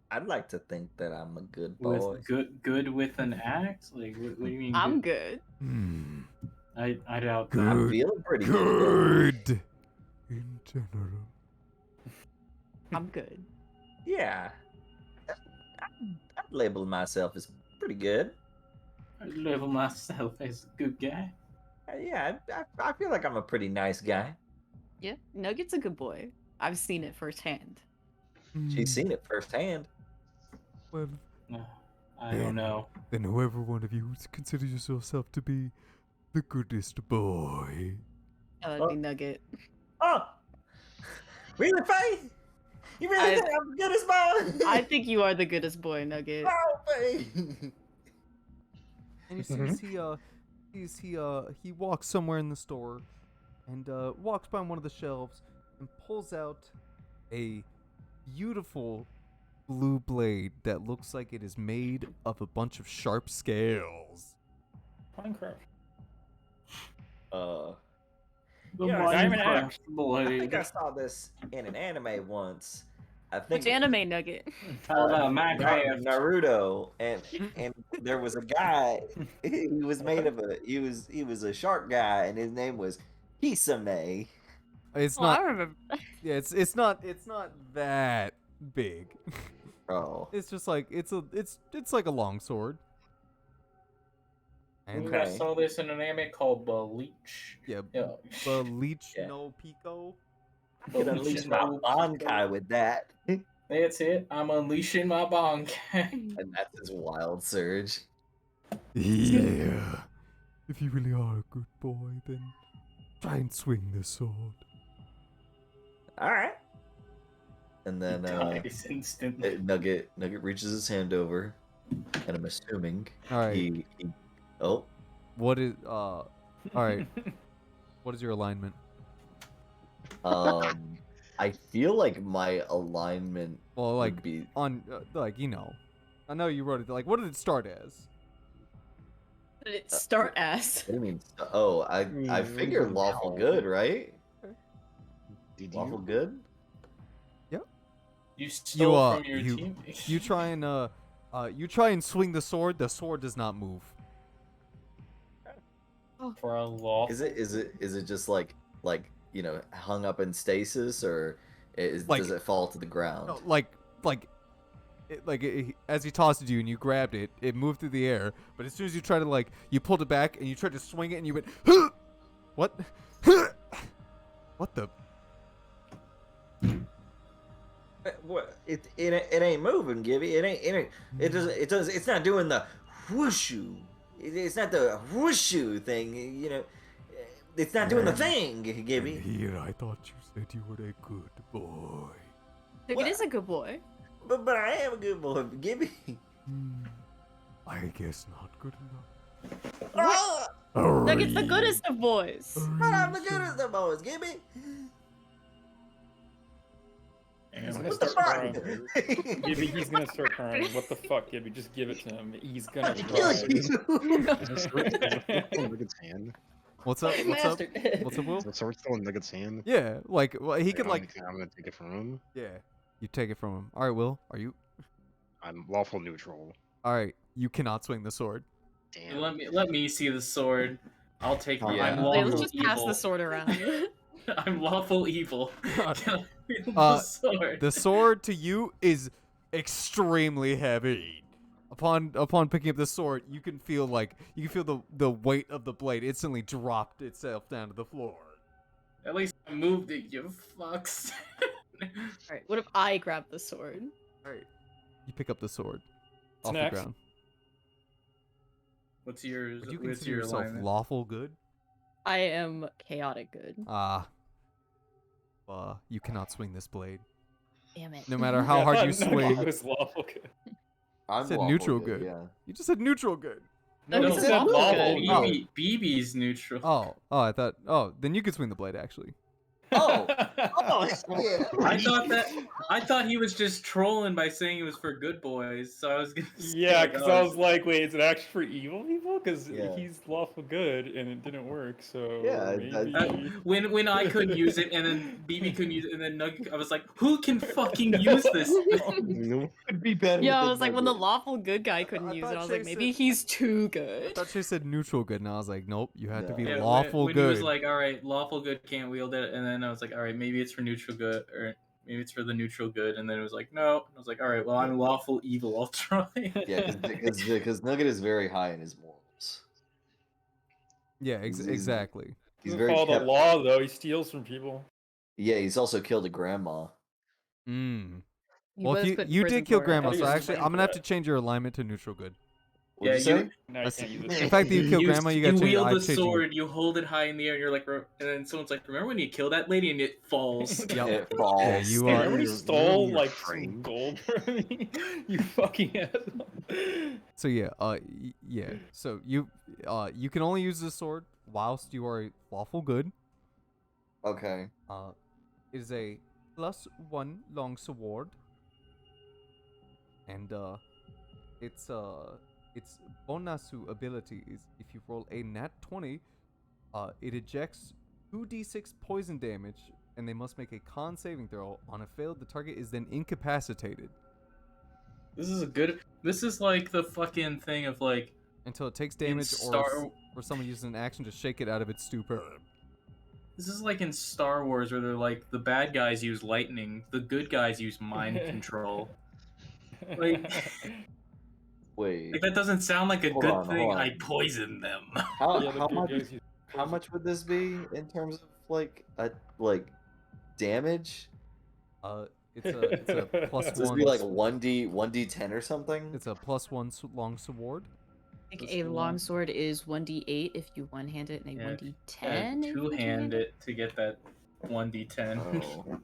I'd like to think that I'm a good boy. With good with an axe? Like what do you mean? I'm good. I doubt Good. that. I'm feeling pretty good. Good. In general. I'm good. Yeah. I'd label myself as pretty good. I label myself as a good guy. Yeah, I feel like I'm a pretty nice guy. Yeah, Nugget's a good boy. I've seen it firsthand. She's seen it firsthand. Well, No, I don't know. then whoever one of you considers yourself to be the goodest boy. That'd be Nugget. Oh! Really, Faye? You really think I'm the goodest boy? I think you are the goodest boy, Nugget. Oh, Faye! And you see as he walks somewhere in the store and walks by one of the shelves and pulls out a beautiful blue blade that looks like it is made of a bunch of sharp scales. Minecraft. The Yeah, Diamond Minecraft Axe. I blade. think I saw this in an anime once. I think Which anime, Nugget? Minecraft. Naruto, and there was a guy. He was made of he was a shark guy, and his name was Hisame. It's Oh, I not. remember. Yeah, it's not that big. Oh, It's just like it's like a long sword. I And think I Okay. saw this in an anime called Bleach. yeah, Yeah. Bleach Yeah. no Pico. I could unleash my Bankai with that, and That's it. I'm unleashing my bonk. that's his wild surge. Yeah. If you really are a good boy, then try and swing this sword. All right. And then Dies instantly. Nugget reaches his hand over, and I'm assuming All right. he oh What is all right. What is your alignment? I feel like my alignment Well, like would be on I know you wrote it. Like, what did it start as? Did it start as? what do you mean? Oh, I figure lawful good, right? Did Lawful you? good. You stole from your you teammates. you try and swing the sword. The sword does not move. For a law. Is it just like hung up in stasis, or does it fall to the ground? No, as he tossed it to you and you grabbed it, it moved through the air. But as soon as you try to you pulled it back and you tried to swing it and you went, huh! What? What the? What? It ain't moving, Gibby. It's not doing the whooshu. It's not the whooshu thing. It's not doing the thing, Gibby. And here I thought you said you were a good boy. Nugget is a good boy. But I am a good boy, Gibby. I guess not good enough. Ah! Nugget's the goodest of boys. But I'm the goodest of boys, Gibby. He's gonna What the start fuck? crying. Gibby, he's gonna start crying. What the fuck, Gibby? Just give it to him. He's gonna Kill cry. you. Is the sword still in Nugget's hand? What's up? What's up? What's up, Will? Is the sword still in Nugget's hand? Yeah, he could I'm gonna take it from him. yeah. You take it from him. All right, Will. Are you? I'm lawful neutral. All right. You cannot swing the sword. Damn. Let me see the sword. I'll take it. Yeah. I'm Wait, lawful let's just pass evil. the sword around. I'm lawful evil. Can I wield Uh, the sword? The sword to you is extremely heavy. Upon picking up the sword, you can feel the weight of the blade instantly dropped itself down to the floor. At least I moved it, you fucks. Alright, what if I grab the sword? Alright. You pick up the sword What's off next? the ground. What's yours? Would you What's consider your yourself alignment? lawful good? I am chaotic good. You cannot swing this blade. Damn it. No matter how hard you swing. It was lawful good. I'm said lawful neutral good. Yeah. You just said neutral good. No, No, he no, said lawful good. BB's neutral. I thought. Oh, then you could swing the blade actually. Oh, yeah. I thought he was just trolling by saying it was for good boys. So I was gonna say, Yeah, like, because I was like, wait, is it actually for evil people? Because Yeah. he's lawful good and it didn't work. So Yeah, maybe. when I couldn't use it and then BB couldn't use it and then Nugget, I was like, who can fucking use this thing? No. Could be better. Yeah, I than was like, when the Nugget. lawful good guy I couldn't use it, thought I was Shay like, maybe said- he's too I good. thought she said neutral good, and I was like, nope, you had to be Yeah, lawful when good. he was like, all right, lawful good can't wield it, and then I was like, all right, maybe it's for neutral good, or maybe it's for the neutral good, and then it was like, no. I was like, all right, well, I'm lawful evil. I'll try. Yeah, because Nugget is very high in his morals. Yeah, He's- exactly. He's Doesn't very follow the kept- law though. He steals from people. Yeah, he's also killed a grandma. Mm. You Well, both if put you prison did kill for it. grandma, I so think it's actually, fine I'm gonna have for to change your alignment to neutral good. What'd Yeah, you say? Now you That's- can't use The it. fact that you killed grandma, you gotta change. wield I'm the changing- sword, you hold it high in the air, and you're like, and then someone's like, remember when you killed that lady and it falls? Yep. It falls. Yeah, you Hey, are. remember he You're stole really like afraid. some gold from me? You fucking asshole. So yeah, yeah. So you can only use the sword whilst you are a lawful good. Okay. It is a +1 long sword, and its bonasu ability is if you roll a nat 20, it ejects 2d6 poison damage, and they must make a con saving throw. On a failed, the target is then incapacitated This is like the fucking thing of like, until it takes in damage, Star- or someone uses an action to shake it out of its stupor. this is like in Star Wars where they're like, the bad guys use lightning, the good guys use mind control. Like, Wait. like that doesn't sound like a Hold good on, thing. hold on. I poison them. How Yeah, the how good much guys use how much would this be in terms of like damage? It's a plus Would this one. be like 1d10 or something? It's a +1 long sword. I think a longsword is 1d8 if you one-hand it, and a Yeah, 1d10 if you two-hand it to get that 1d10. Oh.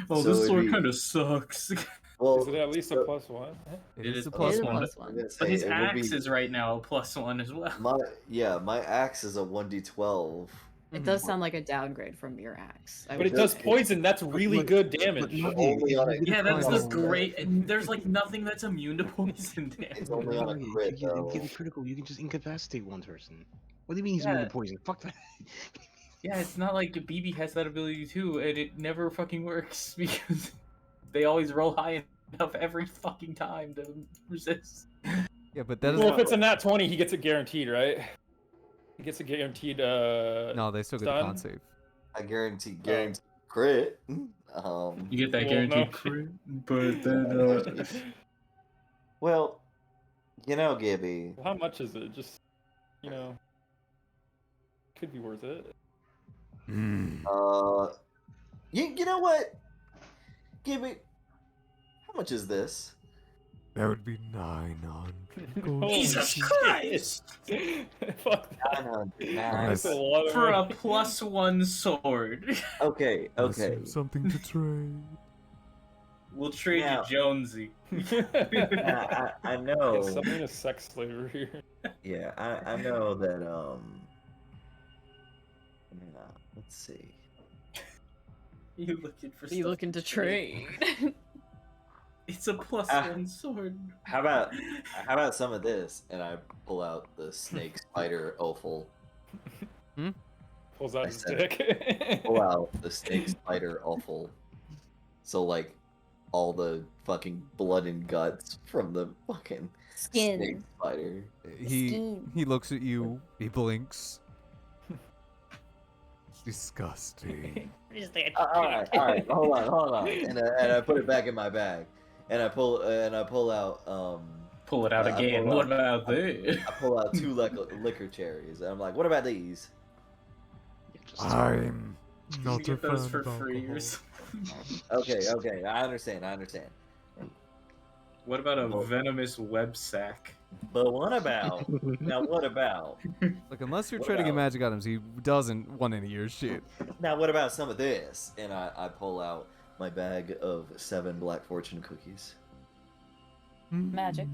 Oh, So this it'd sword be- kind of sucks. Well, Is it at least a so- +1? It is a a plus It is a one. +1. I'm gonna But say his it would axe be- is right now a +1 as well. my axe is a 1d12. It does sound like a downgrade from your axe. I But would it does It- poison. That's really But- good but damage. Nugget, Only if on you a- get Yeah, that's critical- just great. And there's like nothing that's immune to poison damage. It's only on a Nugget, crit, if you though. get a critical, you can just incapacitate one person. What do you mean he's Yeah. immune to poison? Fuck that. Yeah, it's not like BB has that ability too, and it never fucking works because they always roll high enough every fucking time to resist. Yeah, but that is Well, if it's a nat 20, he gets it guaranteed, right? He gets a guaranteed. no. They still get the stun? con save. I guarantee crit. You get that Well, guaranteed no. crit, but then Well, Gibby. How much is it? Just, could be worth it. You know what? Gibby, how much is this? That would be 900 gold. Holy Jesus shit. Christ! Fuck that. 900. That's Nice. a lot of For a money. +1 sword. Okay, Unless you okay. have something to trade. We'll trade Now- you Jonesy. I know. Something a sex slave here. Yeah, I know that. Yeah, let's see. You looking for Are you stuff looking to trade? It's a +1 sword. How about some of this? And I pull out the snake spider offal. Pulls out I his said- dick. Pull out the snake spider offal. So like all the fucking blood and guts from the fucking snake Skin. spider. He looks at you. He blinks. Disgusting. All right, hold on, and I put it back in my bag, and I pull out Pull it out I again. pull What out- about this? I pull out 2 liquor cherries. And I'm like, what about these? Yeah, just I'm You not a get fan those of for free or alcohol. something. Okay, I understand. What about a Well- venomous web sack? But what about? Now what about? Like, unless you're What trading in about- magic items, he doesn't want any of your shit. Now what about some of this? And I pull out my bag of 7 Black Fortune cookies. Magic.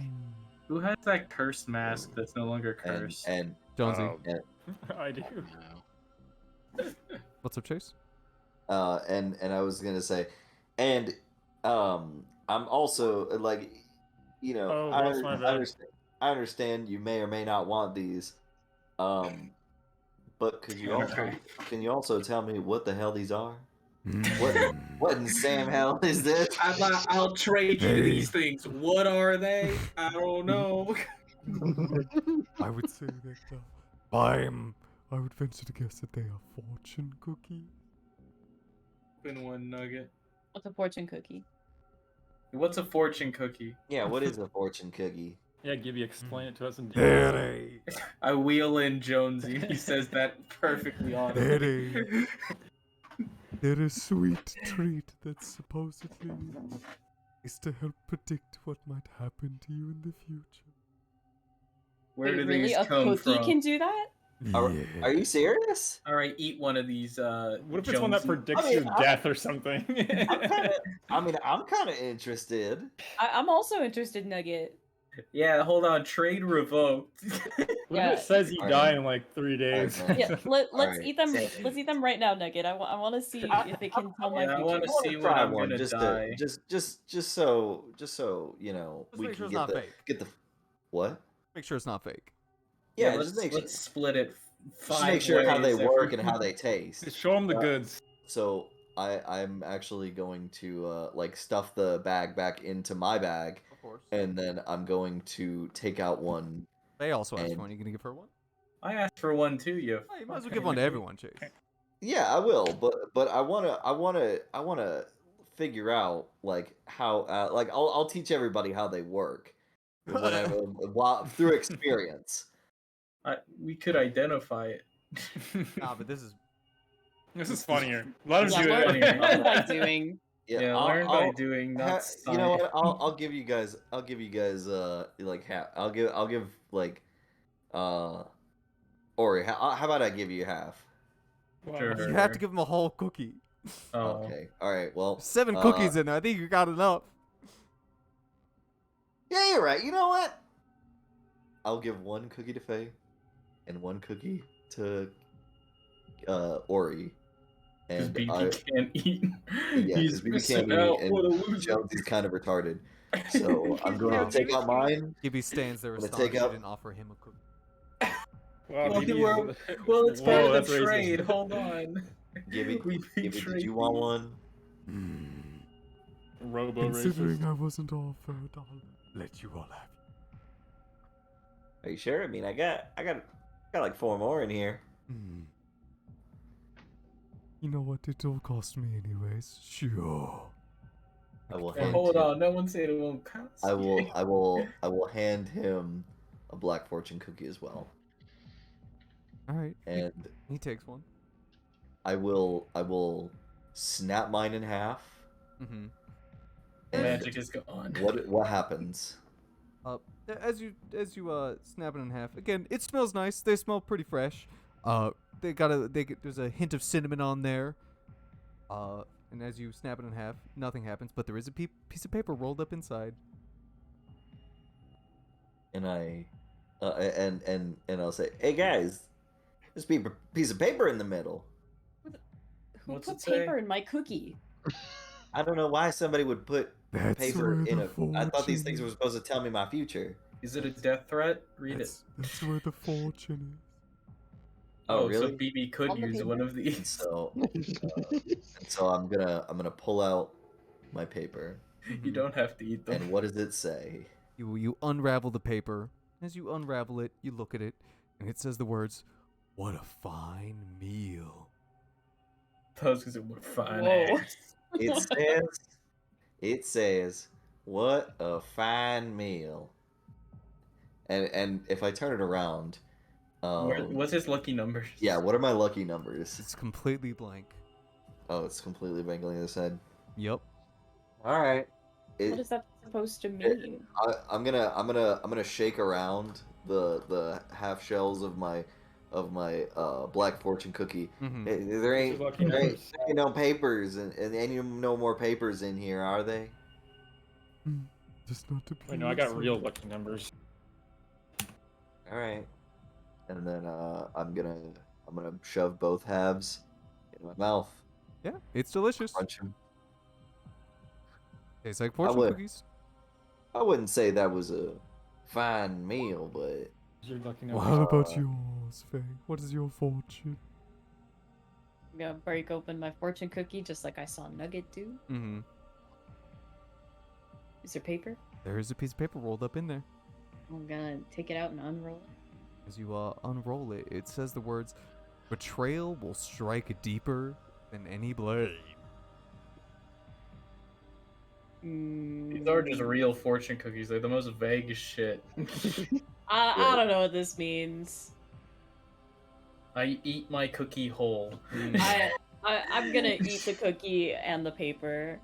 Who has that cursed mask that's no longer And cursed? and Jonesy, I do. what's up, Chase? and I was gonna say, and I'm also like, you know, Oh, I, that's my bad. I understand you may or may not want these, but could you also can you also tell me what the hell these are? What in Sam hell is this? I'll trade you these things. What are they? I don't know. I would say that I would venture to guess that they are fortune cookie. Open one nugget. What's a fortune cookie? What's a fortune cookie? Yeah, what is a fortune cookie? Yeah, Gibby, explain it to us in Daddy, I wheel in Jonesy. He says that perfectly audibly. Daddy. They're a sweet treat that supposedly is to help predict what might happen to you in the future. Where Wait, do really? these A come cookie from? can do that? Are you serious? All right, eat one of these. What if it's one that Jonesy. predicts I mean, your death or something? I'm kind of interested. I'm also interested, Nugget. Yeah, hold on. Trade revoked. What Yeah. if it says you Alright. die in like 3 days? Alright, Yeah, let's Alright. eat them. Let's eat them right now, Nugget. I want to see if it can tell my Yeah, I future. wanna I wanna see when try I'm one gonna just die. to just so you know Just we make sure can it's not fake. get the what? Make sure it's not fake. Yeah, let's, just make let's split it just 5 make sure how they ways work every- and how they taste. Just show them the goods. So I'm actually going to like stuff the bag back into my bag, Of course. and then I'm going to take out one. They also asked And- for one. You gonna give her one? I asked for one too, you. Oh, you might as well give one to everyone, Chase. Yeah, I will, but I wanna figure out like how like I'll teach everybody how they work, whatever, while through experience. We could identify it. Nah, but this is This is funnier. Let him Yeah, do learn, it. learn by doing. Yeah, I'll- learn by I'll- doing, not you know science. what? I'll give you guys like half. I'll give like Ori. How about I give you half? Sure. you have to give him a whole cookie. Oh. Okay. All right. Well, 7 cookies in there. I think you got enough. yeah, you're right. You know what? I'll give 1 cookie to Faye, and 1 cookie to Ori. Because And BB can't eat. yeah, He's because BB missing can't out. eat, What a and loser. Jonesy's kind of retarded. So I'm going to take out mine. Gibby stands there I'm gonna astonished take you out- didn't offer him a cookie. Wow, Well, BB well, is- well, it's Whoa, part of that's the racist. trade. Hold on. Gibby, We Gibby, betrayed did you want you. one? Robo Considering racist. I wasn't offered, I'll let you all have Are you sure? I mean, I got like 4 more in here. it. You know what? It'll cost me anyways. Sure. I will Well, hand hold him, on. No one said it won't cost. I will hand him a Black Fortune cookie as well, All right. and He takes one. I will snap mine in half. Mm-hmm. And Magic is gone. what happens? As you snap it in half. Again, it smells nice. They smell pretty fresh. There's a hint of cinnamon on there. And as you snap it in half, nothing happens. But there is a piece of paper rolled up inside. And I and I'll say, hey guys, there's a piece of paper in the middle. Who What's put it say? paper in my cookie? I don't know why somebody would put That's paper where in the a. I thought these fortune things were is. supposed to tell me my future. Is it a death threat? Read it. That's where the fortune is. Oh, So really? BB could On the use paper? one of And these. so, and so I'm gonna pull out my paper. You don't have to eat them. And what does it say? You unravel the paper. As you unravel it, you look at it, and it says the words, "What a fine meal." Those because it would fine Whoa. ass. It says, what a fine meal. and if I turn it around, What's his lucky numbers? yeah, what are my lucky numbers? It's completely blank. Oh, it's completely blank on the other side. Yep. All right. What is that supposed to mean? I'm gonna shake around the half shells of my black fortune cookie. Mhm. There ain't What's your lucky there ain't, numbers? there ain't no papers and any no more papers in here, are they? Just not to be. Wait, no, I got real lucky numbers. All right. And then I'm gonna shove both halves in my mouth. Yeah, it's delicious. Crunch 'em. Tastes like fortune would. cookies. I wouldn't say that was a fine meal, but What's your lucky Well, numbers? how about yours, Faye? What is your fortune? I'm gonna break open my fortune cookie just like I saw Nugget do. Mm-hmm. Is there paper? There is a piece of paper rolled up in there. I'm gonna take it out and unroll it. As you unroll it, it says the words, "Betrayal will strike deeper than any blade." These are just real fortune cookies. They're the most vague as shit. I don't know what this means. I eat my cookie whole. I'm gonna eat the cookie and the paper.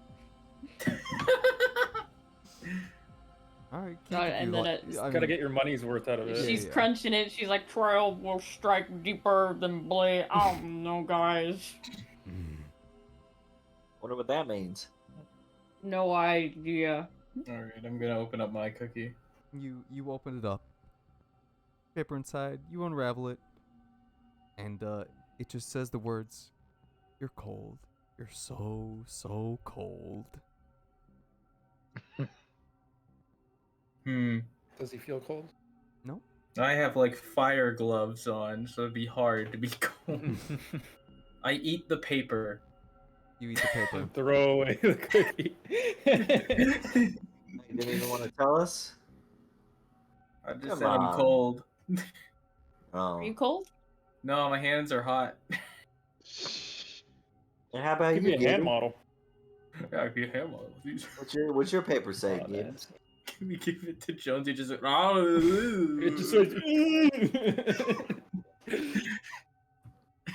All right, And then Gotta get your money's worth out of it. she's yeah. crunching it. She's like, "Trail will strike deeper than blade." I don't know, guys. wonder what that means. No idea. Alright, I'm gonna open up my cookie. You open it up. Paper inside. You unravel it, and it just says the words, "You're cold. You're so cold." Does he feel cold? No. I have like fire gloves on, so it'd be hard to be cold. I eat the paper. You eat the paper. Throw away the cookie. You didn't even want to tell us? I just Come said I'm on. cold. Oh. Are you cold? No, my hands are hot. And how about Give you, me a hand Gibby? model. Yeah, I can handle these. What's your paper say, Oh, Gibby? that's- Can we give it to Jonesy? Just like, It just says.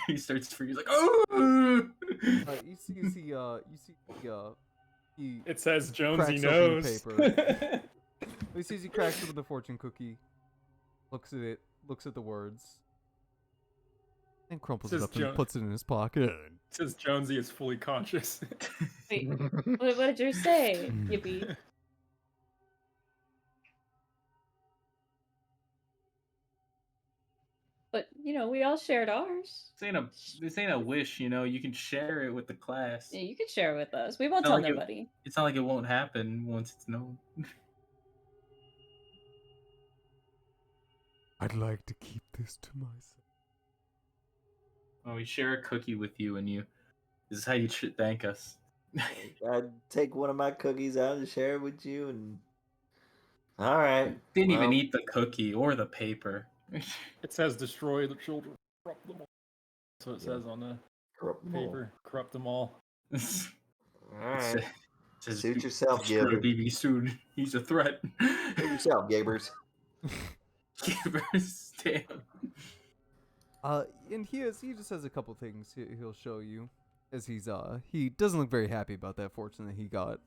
he starts freezing like, oh. You see, he It says Jonesy cracks open knows. the he sees he cracks open the fortune cookie, looks at it, looks at the words, and crumples it Says up and Jo- puts it in his pocket. Says Jonesy is fully conscious. Wait, what did you say, Yippee? But we all shared ours. This ain't a wish, you know. You can share it with the class. Yeah, you can share with us. We won't Not tell like it- nobody. It's not like it won't happen once it's known. I'd like to keep this to myself. Oh, we share a cookie with you, and this is how you should thank us. I'd take one of my cookies out and share it with you, and all right. Didn't even well, eat the cookie or the paper. It says destroy the children. Corrupt them all. That's what it says on the corrupt them all. paper. Corrupt them all. All right. Says, Suit yourself, destroy Gibber. BB soon. He's a threat. Suit yourself, Gabers. Gibbers, damn. And he just has a couple things he'll show you, as he doesn't look very happy about that fortune that he got.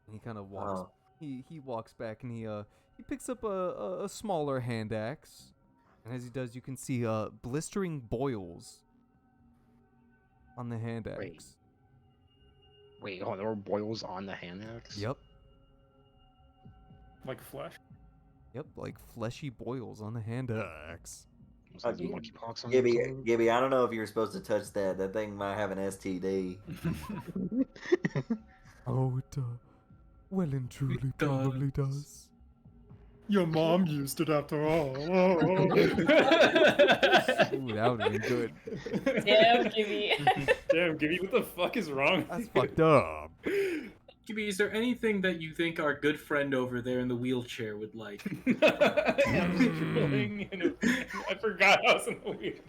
And he kind of walks. Oh. He walks back and he picks up a smaller hand axe, and as he does, you can see blistering boils on the hand axe. Wait, oh, there were boils on the hand axe? Yep, Like flesh. like fleshy boils on the hand axe. Was that monkeypox on Gibby, the Gibby, I don't know if you're supposed to touch that. That thing might have an STD. Oh, it well and truly probably does. Your mom used it after all. Ooh, that would have been good. Damn, Gibby. Damn, Gibby, what the fuck is wrong? That's fucked up. Gibby, is there anything that you think our good friend over there in the wheelchair would like? I'm scrolling in I forgot I was in the wheelchair.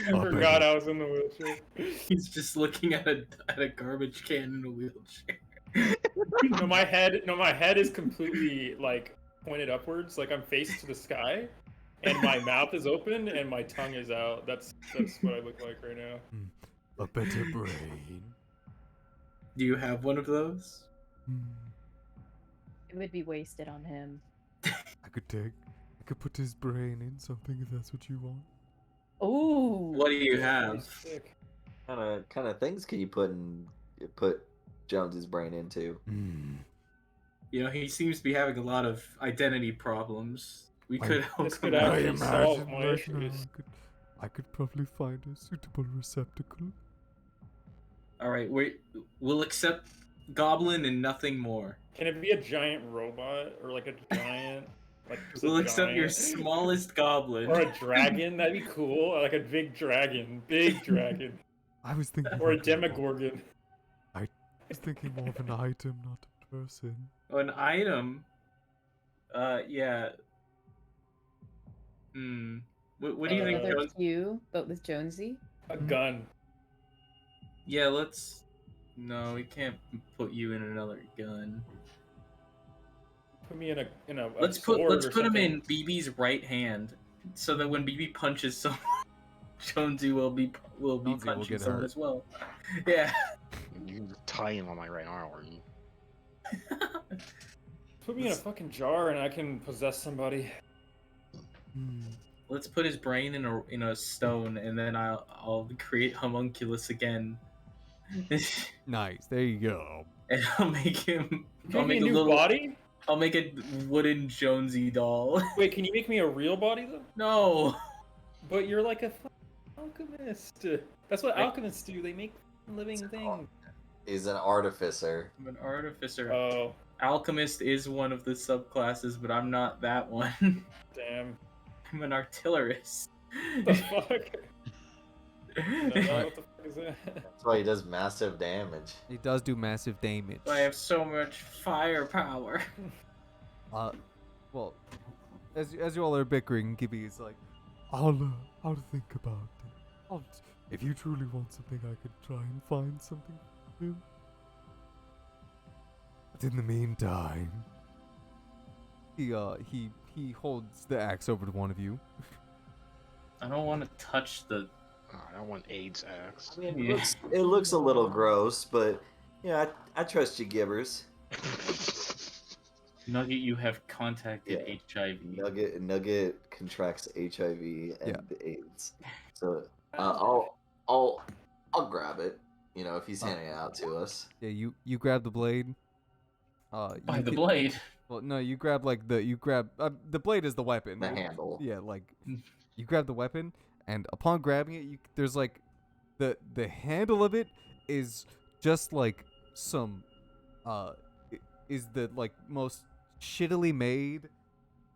I forgot I was in the wheelchair. He's just looking at a garbage can in a wheelchair. No, my head is completely like pointed upwards, like I'm faced to the sky, and my mouth is open and my tongue is out. That's what I look like right now. A better brain. Do you have one of those? It would be wasted on him. I could put his brain in something if that's what you want. Ooh. What do you Pretty have? sick. Kind of things can you put Jones's brain into? You know, he seems to be having a lot of identity problems. We could help This him could out. actually solve my right now issues. I could probably find a suitable receptacle. All right, we'll accept Goblin and nothing more. Can it be a giant robot or like a giant? Like just We'll a accept your giant- smallest goblin. Or a dragon? That'd be cool. Like a big dragon. I was thinking Or a more of demogorgon. I was thinking more of an item, not a person. An item? Yeah. What do you think, Another Jones? Q, but with Jonesy. A gun. Yeah, let's... No, we can't put you in another gun. Put me in a Let's sword or put him something. in BB's right hand, so that when BB punches someone, Jonesy will be Jonesy will punching get someone hurt. as well. Yeah. You can just tie him on my right arm. Put me in a fucking jar and I can possess somebody. Let's put his brain in a stone, and then I'll create homunculus again. Nice, there you go. And I'll make him. Can I'll you make make me a a new little. body? I'll make a wooden Jonesy doll. Wait, can you make me a real body though? No. But you're like a alchemist. That's what Wait. alchemists do. They make living things. He's an artificer. I'm an artificer. Oh, Alchemist is one of the subclasses, but I'm not that one. damn. I'm an artillerist. What the fuck? No, what the fuck is that? That's why he does massive damage. It does do massive damage. I have so much firepower. Well, as you all are bickering, Gibby is like, I'll think about it. If you truly want something, I could try and find something for you. But in the meantime, he holds the axe over to one of you. I don't want to touch the. I don't want AIDS axe. I mean, Yeah. it looks a little gross, but yeah, I trust you, Gibbers. Nugget, you have contacted HIV. Nugget contracts HIV and Yeah. AIDS, so I'll grab it. You know, if he's handing it out to us. Yeah, you grab the blade. By you the can- blade. Well, no, you grab the blade is the weapon. The handle. Yeah, like you grab the weapon, and upon grabbing it, there's like the handle of it is just like some is the like most shittily made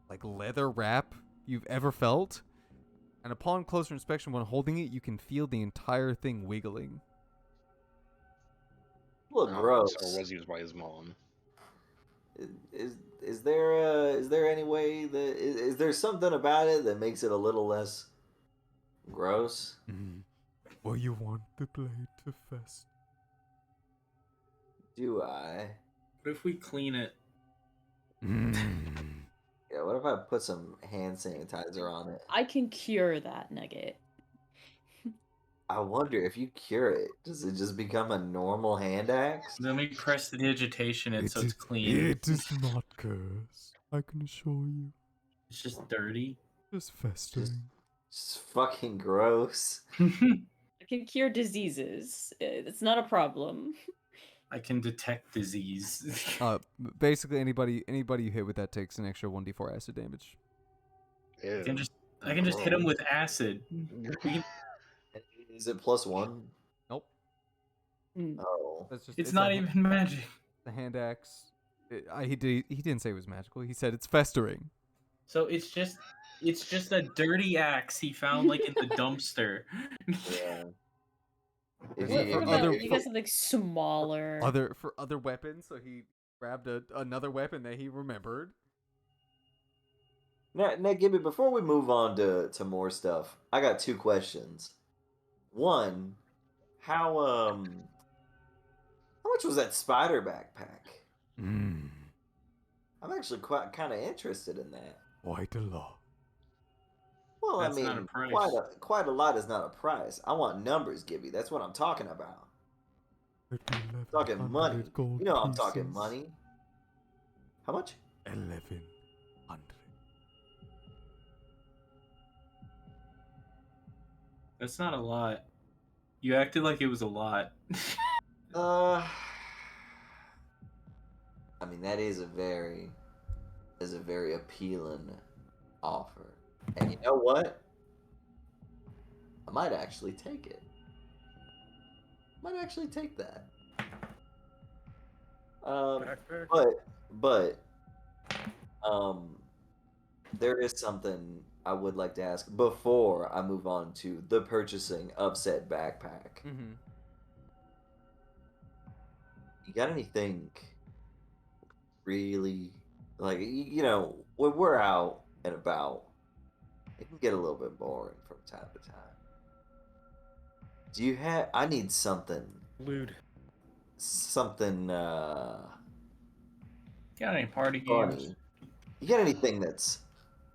like leather wrap you've ever felt. And upon closer inspection, when holding it, you can feel the entire thing wiggling. Look Oh, gross. So it was used by his mom. Is there any way that is there something about it that makes it a little less gross? Or you want the blade to fest? Do I? What if we clean it? Yeah. What if I put some hand sanitizer on it? I can cure that, Nugget. I wonder if you cure it, does it just become a normal hand axe? Then we press the digitation in so it's clean. It is not cursed. I can assure you. It's just dirty. Just festering. Just fucking gross. I can cure diseases. It's not a problem. I can detect disease. Basically, anybody you hit with that takes an extra 1d4 acid damage. I can just hit him with acid. Is it +1? Nope. Oh. That's just, It's not a- even magic. The hand axe. He didn't say it was magical. He said it's festering. So it's just a dirty axe he found like in the dumpster. Yeah. If What you- about you got something smaller? For other weapons, so he grabbed another weapon that he remembered. Now, Gibby, before we move on to more stuff, I got 2 questions. One, how much was that spider backpack? Mmm, I'm actually quite kind of interested in that. quite a lot. Well, That's I not a mean, price. quite a lot is not a price. I want numbers, Gibby. That's what I'm talking about. It'd be Talking money. 1100 gold You know I'm talking pieces. money. How much? 1100. That's not a lot. You acted like it was a lot. I mean that is a very appealing offer. And you know what? I might actually take it. Might actually take that. Backpack. But there is something I would like to ask before I move on to the purchasing of said backpack. Mm-hmm. You got anything really like you know when we're out and about, it can get a little bit boring from time to time. Do you have? I need something. Lewd. Something Got any party funny. games? You got anything that's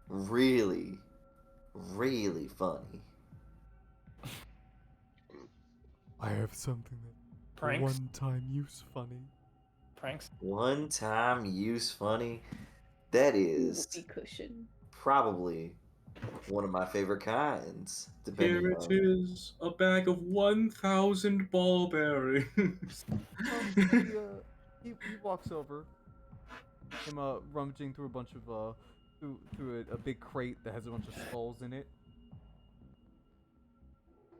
really funny? I have something that Pranks. one-time use funny. Pranks. One time use funny. That is Whoopee cushion. probably one of my favorite kinds. Here Depending it on is, a bag of 1,000 ball bearings. He walks over. Him rummaging through a bunch of through a big crate that has a bunch of skulls in it.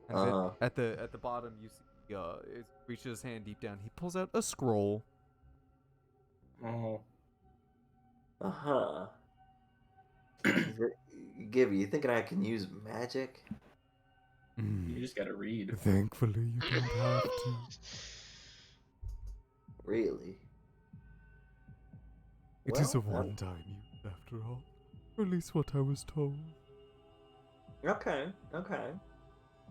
And then at the bottom you see it reaches his hand deep down. He pulls out a scroll. Oh. Uh-huh. Gibby, you thinking I can use magic? You just gotta read. Thankfully, you don't have to. Really? It is a one-time use, after all. Or at least what I was told. Okay.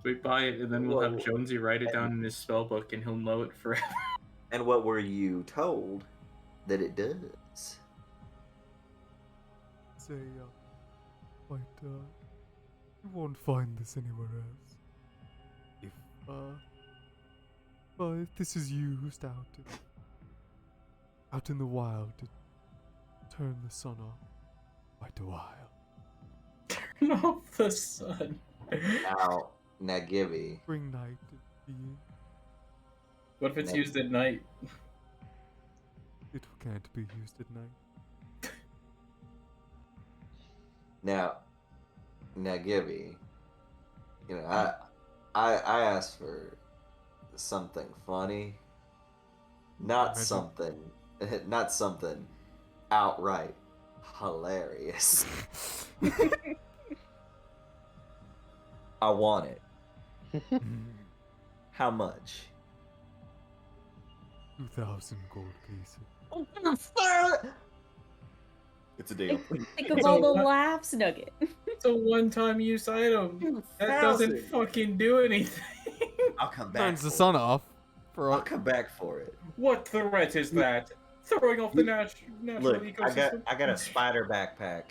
We buy it, and then we'll have Whoa. Jonesy write it down in his spell book, and he'll know it forever. And what were you told that it does? Say, you won't find this anywhere else. If this is used out in the wild to turn the sun off quite a while. Turn off the sun. Now, Gibby. Bring night into being. What if it's No. used at night? It can't be used at night. Now, Gibby. You know, I asked for something funny, not something outright hilarious. I want it. How much? 2,000 gold pieces. It's a deal. Think of all the laughs, Nugget. It's a one-time use item. That doesn't fucking do anything. I'll come back. Turns the for sun it. off. I'll come back for it. What threat is that? Throwing off the natural Look, ecosystem. I got a spider backpack.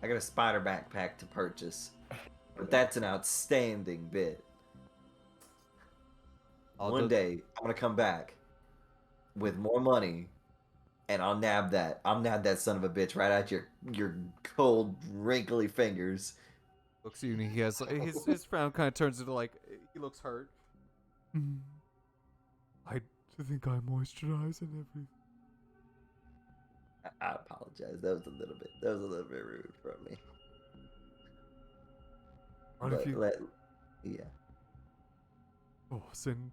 I got a spider backpack to purchase. But that's an outstanding bit. One day I'm gonna come back with more money, and I'll nab that. I'll nab that son of a bitch right out your cold, wrinkly fingers. Looks at you and he has his frown kind of turns into like he looks hurt. I think I moisturize and everything. I apologize. That was a little bit rude from me. What But if you? yeah. Oh, and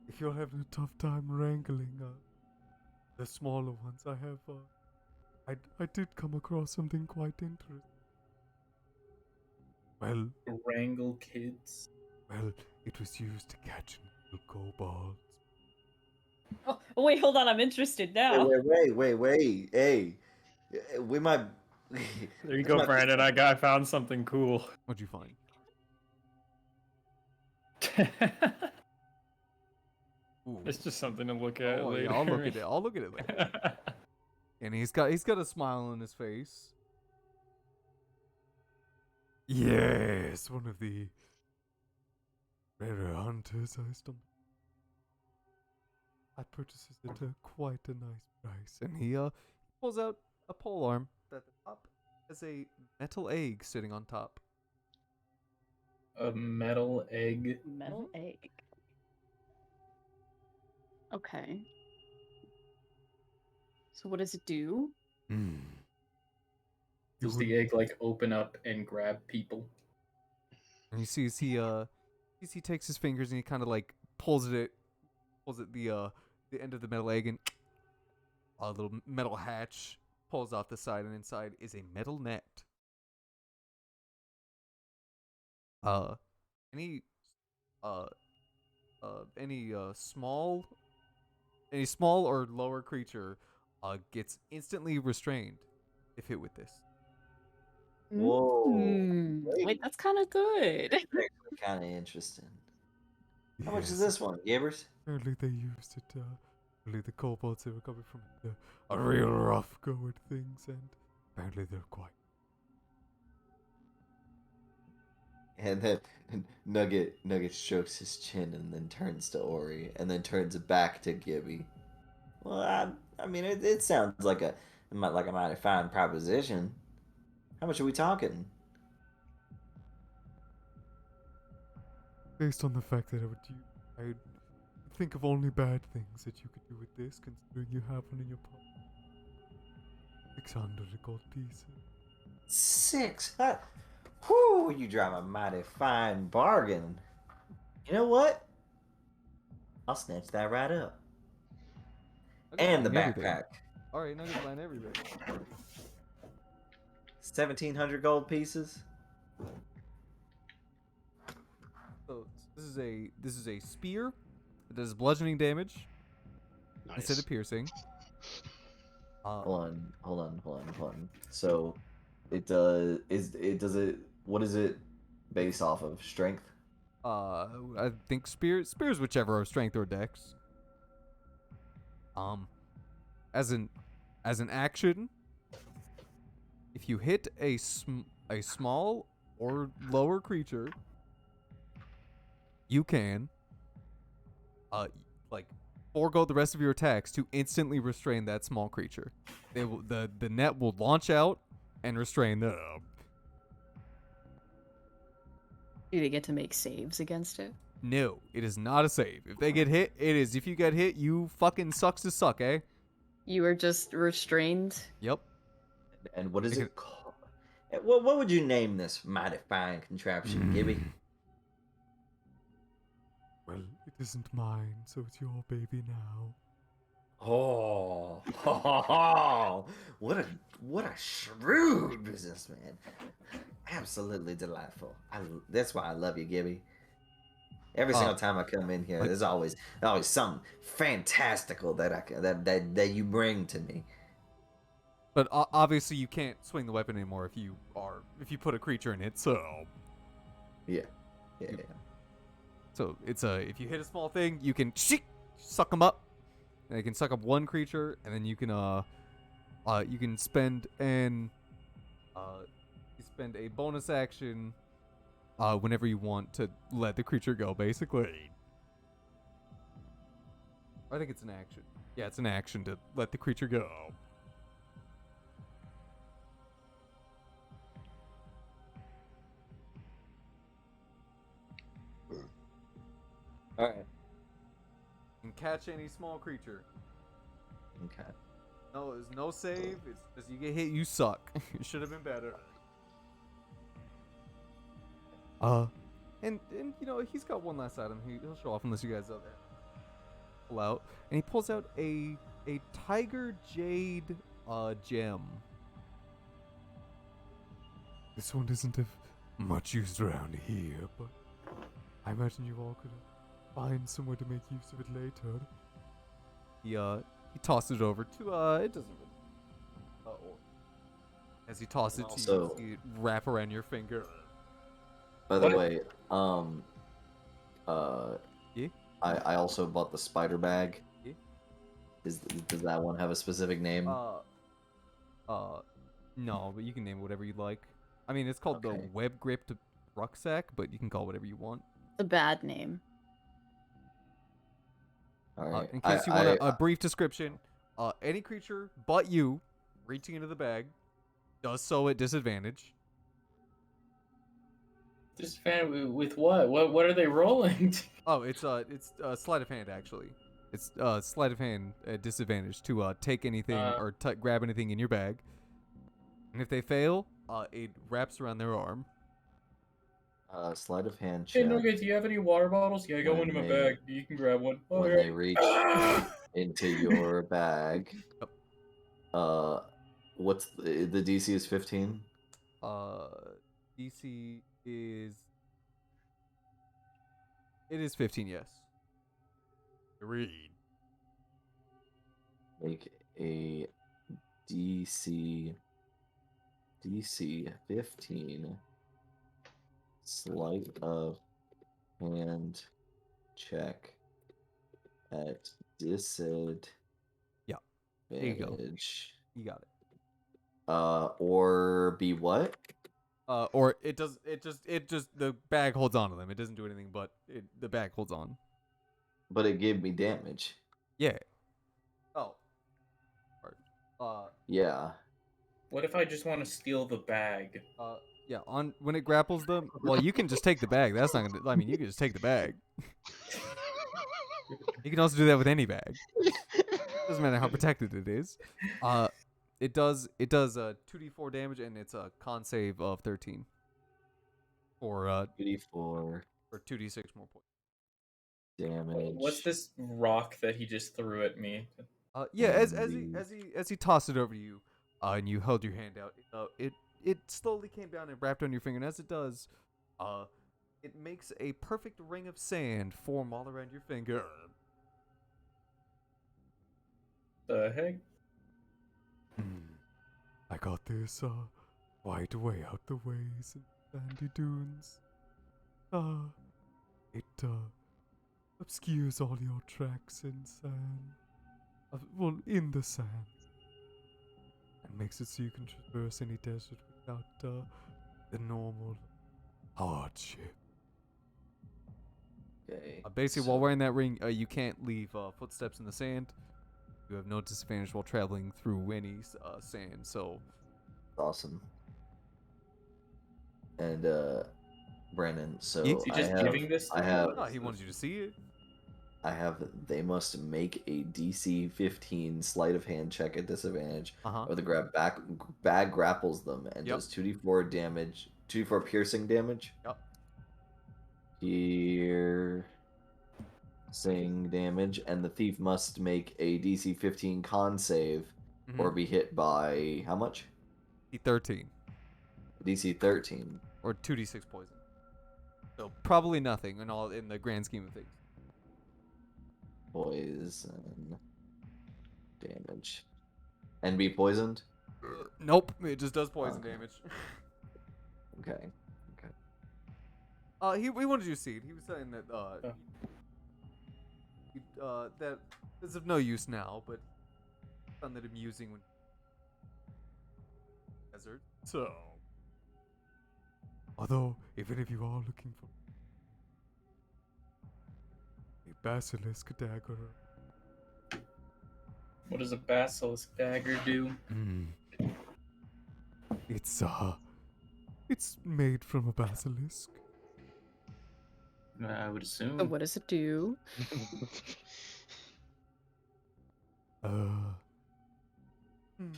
if you're having a tough time wrangling the smaller ones, I have I did come across something quite interesting. Well, Wrangle kids. well, it was used to catch and kill kobolds. Oh, wait, hold on. I'm interested now. Wait. Hey, we might. There you go, Brandon. I found something cool. What'd you find? Ooh. It's just something to look at Oh, later. yeah, I'll look at it. I'll look at it later. And he's got a smile on his face. Yes, one of the rarer hunters I stumbled. I purchased it at quite a nice price. And he pulls out a pole arm that at the top has a metal egg sitting on top. A metal egg. Metal egg. Okay. So what does it do? Does the egg like open up and grab people? And you see as he takes his fingers and he kind of like pulls it the end of the metal egg, and a little metal hatch pulls off the side, and inside is a metal net. Any small or lower creature gets instantly restrained if hit with this. Whoa. Wait, that's kind of good. Kind of interesting. How much is this one, Gibbers? Apparently they used it. Apparently the kobolds, they were coming from a real rough going things, and apparently they're quite. And then Nugget strokes his chin and then turns to Ori and then turns back to Gibby. Well, I mean, it sounds like a mighty fine proposition. How much are we talking? Based on the fact that I'd think of only bad things that you could do with this, considering you have one in your pocket. 600 gold pieces. 600? Whew, you drive a mighty fine bargain. You know what? I'll snatch that right up. And the backpack. Alright, now you're buying everything. 1,700 gold pieces. So this is a spear. It does bludgeoning damage instead of piercing. Hold on. So it does what is it based off of? Strength? I think spears whichever are strength or dex. As an action, if you hit a small or lower creature, you can forego the rest of your attacks to instantly restrain that small creature. The net will launch out and restrain them. Do they get to make saves against it? No, it is not a save. If they get hit, it is. If you get hit, you fucking sucks to suck, eh? You are just restrained? Yep. And what is it called? What would you name this mighty fine contraption, Gibby? Well, it isn't mine, so it's your baby now. Oh, what a shrewd businessman! Absolutely delightful. That's why I love you, Gibby. Every single time I come in here, there's always something fantastical that you bring to me. But obviously, you can't swing the weapon anymore if you put a creature in it. So yeah. So it's if you hit a small thing, you can suck them up, and you can suck up one creature, and then you can spend a bonus action whenever you want to let the creature go. Basically, I think it's an action. Yeah, it's an action to let the creature go. All right. And catch any small creature. Okay. No, there's no save. It's just you get hit, you suck. It should have been better. And you know, he's got one last item he'll show off unless you guys pull out. And he pulls out a tiger jade gem. This one isn't much used around here, but I imagine you all could find somewhere to make use of it later. He tosses it over to it doesn't really as he tosses it to you, see it wrap around your finger. By the way, Yeah? I also bought the spider bag. Yeah. Does that one have a specific name? No, but you can name it whatever you like. I mean, it's called the Okay. web gripped rucksack, but you can call it whatever you want. The bad name. All right. In case you want a brief description, any creature but you reaching into the bag does so at disadvantage. Disadvantage with what? What are they rolling? Oh, it's sleight of hand actually. It's sleight of hand at disadvantage to take anything or grab anything in your bag. And if they fail, it wraps around their arm. Sleight of hand Hey, check. Nugget, do you have any water bottles? Yeah, I got When one in my they- bag. You can grab one. When they reach into your bag, what's the DC is 15? DC is... It is 15, yes. Read. Make a DC 15 sleight of hand check at disadvantage. Yeah. There you go. You got it. Or be what? Or it just the bag holds on to them. It doesn't do anything, but the bag holds on. But it gave me damage. Yeah. Oh. Yeah. What if I just want to steal the bag? Yeah. On when it grapples them, well, you can just take the bag. That's not gonna. I mean, you can just take the bag. You can also do that with any bag. Doesn't matter how protected it is. It does 2d4 damage, and it's a con save of 13. Or 2d4 or 2d6 more points. damage. What's this rock that he just threw at me? Yeah, as he tossed it over to you, and you held your hand out, it slowly came down and wrapped on your finger, and as it does, it makes a perfect ring of sand form all around your finger. The heck? I got this right away out the ways and sandy dunes. It obscures all your tracks in sand. Well, in the sand. And makes it so you can traverse any desert without the normal hardship. Okay. Basically, while wearing that ring, you can't leave footsteps in the sand. You have no disadvantage while traveling through any sand, so... Awesome. And, Brandon, so Is he just giving this to I have... No, he wanted you to see it. I have, they must make a DC 15 sleight of hand check at disadvantage, or the bag grapples them and does 2d4 damage, 2d4 piercing damage. Yep. Piercing damage, and the thief must make a DC 15 con save, or be hit by how much? D13. DC 13. Or 2d6 poison. So probably nothing in the grand scheme of things. Poison damage. And be poisoned? Nope, it just does poison damage. Okay. He wanted you to see it. He was saying that that is of no use now, but found that amusing when desert. So, although if any of you are looking for a basilisk dagger, What does a basilisk dagger do? it's made from a basilisk. I would assume. So what does it do?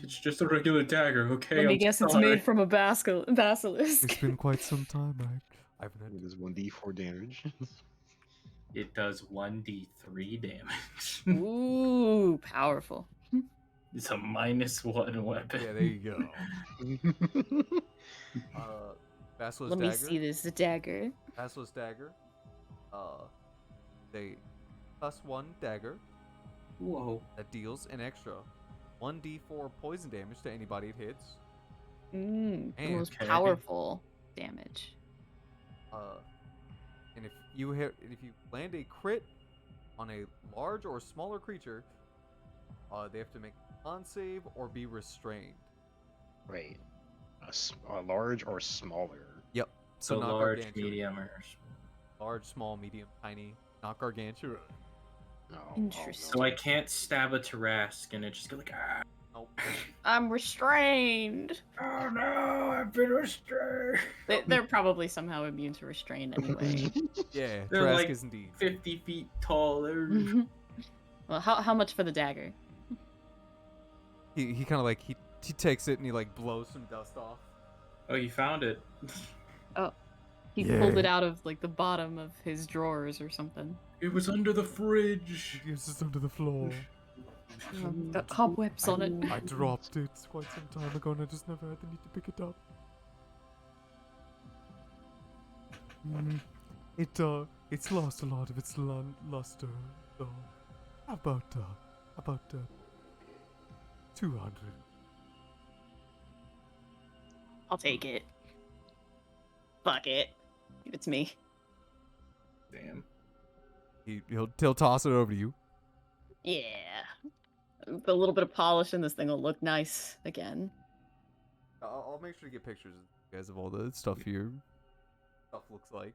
It's just a regular dagger, okay? Let me I'm guess it's sorry. made from a basilisk. It's been quite some time. I've had It does 1d4 damage. It does 1d3 damage. Ooh, powerful. It's a -1 weapon. Yeah, there you go. Basilisk Let me dagger. see this dagger. Basilisk dagger. They +1 dagger Whoa. that deals an extra 1d4 poison damage to anybody it hits. The And- most Okay. powerful damage. And if you land a crit, on a large or smaller creature, they have to make a con save or be restrained. Wait, a large or smaller? Yep. So not large, gargantuan. medium, or Large, small, medium, tiny, not gargantuan. No. Interesting. so I can't stab a Tarask and it just go like, ah. Nope. I'm restrained. Oh no, I've been restrained. They're probably somehow immune to restrain anyway. Yeah, They're Trask like is indeed. 50 feet tall. Well, how much for the dagger? He kind of like he takes it and he like blows some dust off. Oh, you found it. He Yeah. pulled it out of like the bottom of his drawers or something. It was under the fridge. It's just under the floor. Got cobwebs on it. I dropped it quite some time ago and I just never had the need to pick it up. It's lost a lot of its luster, though. About 200. I'll take it. Fuck it. Give it to me. Damn. He'll toss it over to you. Yeah. With a little bit of polish and this thing will look nice again. I'll make sure to get pictures, guys, of all the stuff your stuff looks like.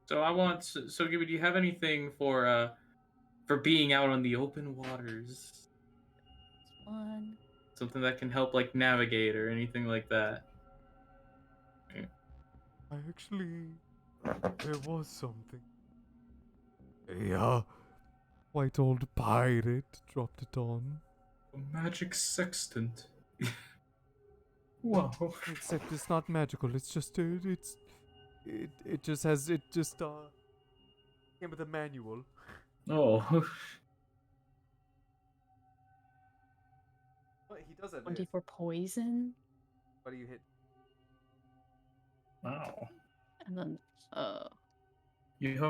So I want. So Gibby, do you have anything for being out on the open waters? One. Something that can help like navigate or anything like that. I actually, there was something. A white old pirate dropped it on. A magic sextant. Whoa. Except it's not magical. It's just it just came with a manual. Oh. But he does have 24 poison. What do you hit? Wow. And then You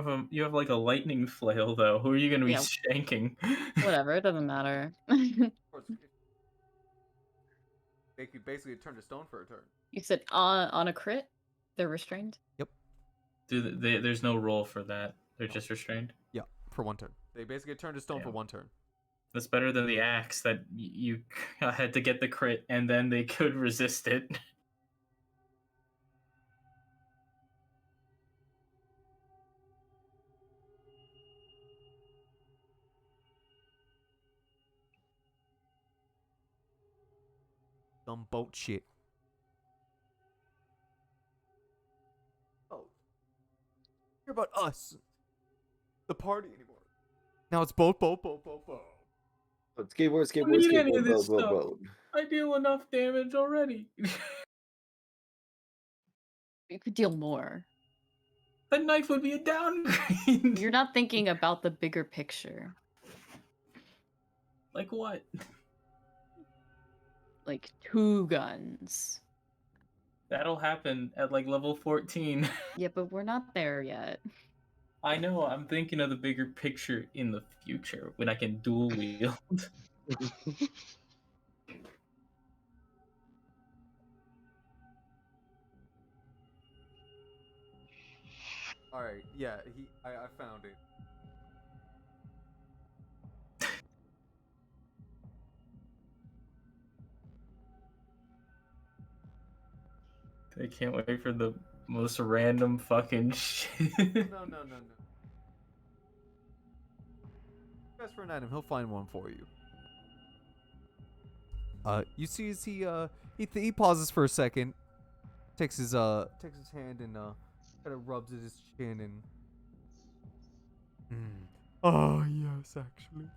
have like a lightning flail though. Who are you gonna be Yeah. shanking? whatever, it doesn't matter. Of course, they could basically turn to stone for a turn. You said on a crit, they're restrained? There's no roll for that. They're just restrained. Yeah, for one turn. They basically turn to stone for Damn. one turn. That's better than the axe that you had to get the crit and then they could resist it. Some boat shit. Oh. Hear about us. The party anymore. Now it's boat. Skateboard, don't need any of skateboard, this boat, stuff. boat. I deal enough damage already. You could deal more. That knife would be a downgrade. You're not thinking about the bigger picture. Like what? Like 2 guns. That'll happen at like level 14. Yeah, but we're not there yet. I know, I'm thinking of the bigger picture in the future when I can dual wield. Alright, yeah, I found it. I can't wait for the most random fucking shit. No. Ask for an item, he'll find one for you. You see as he pauses for a second, takes his hand and kind of rubs at his chin and. Oh yes, actually.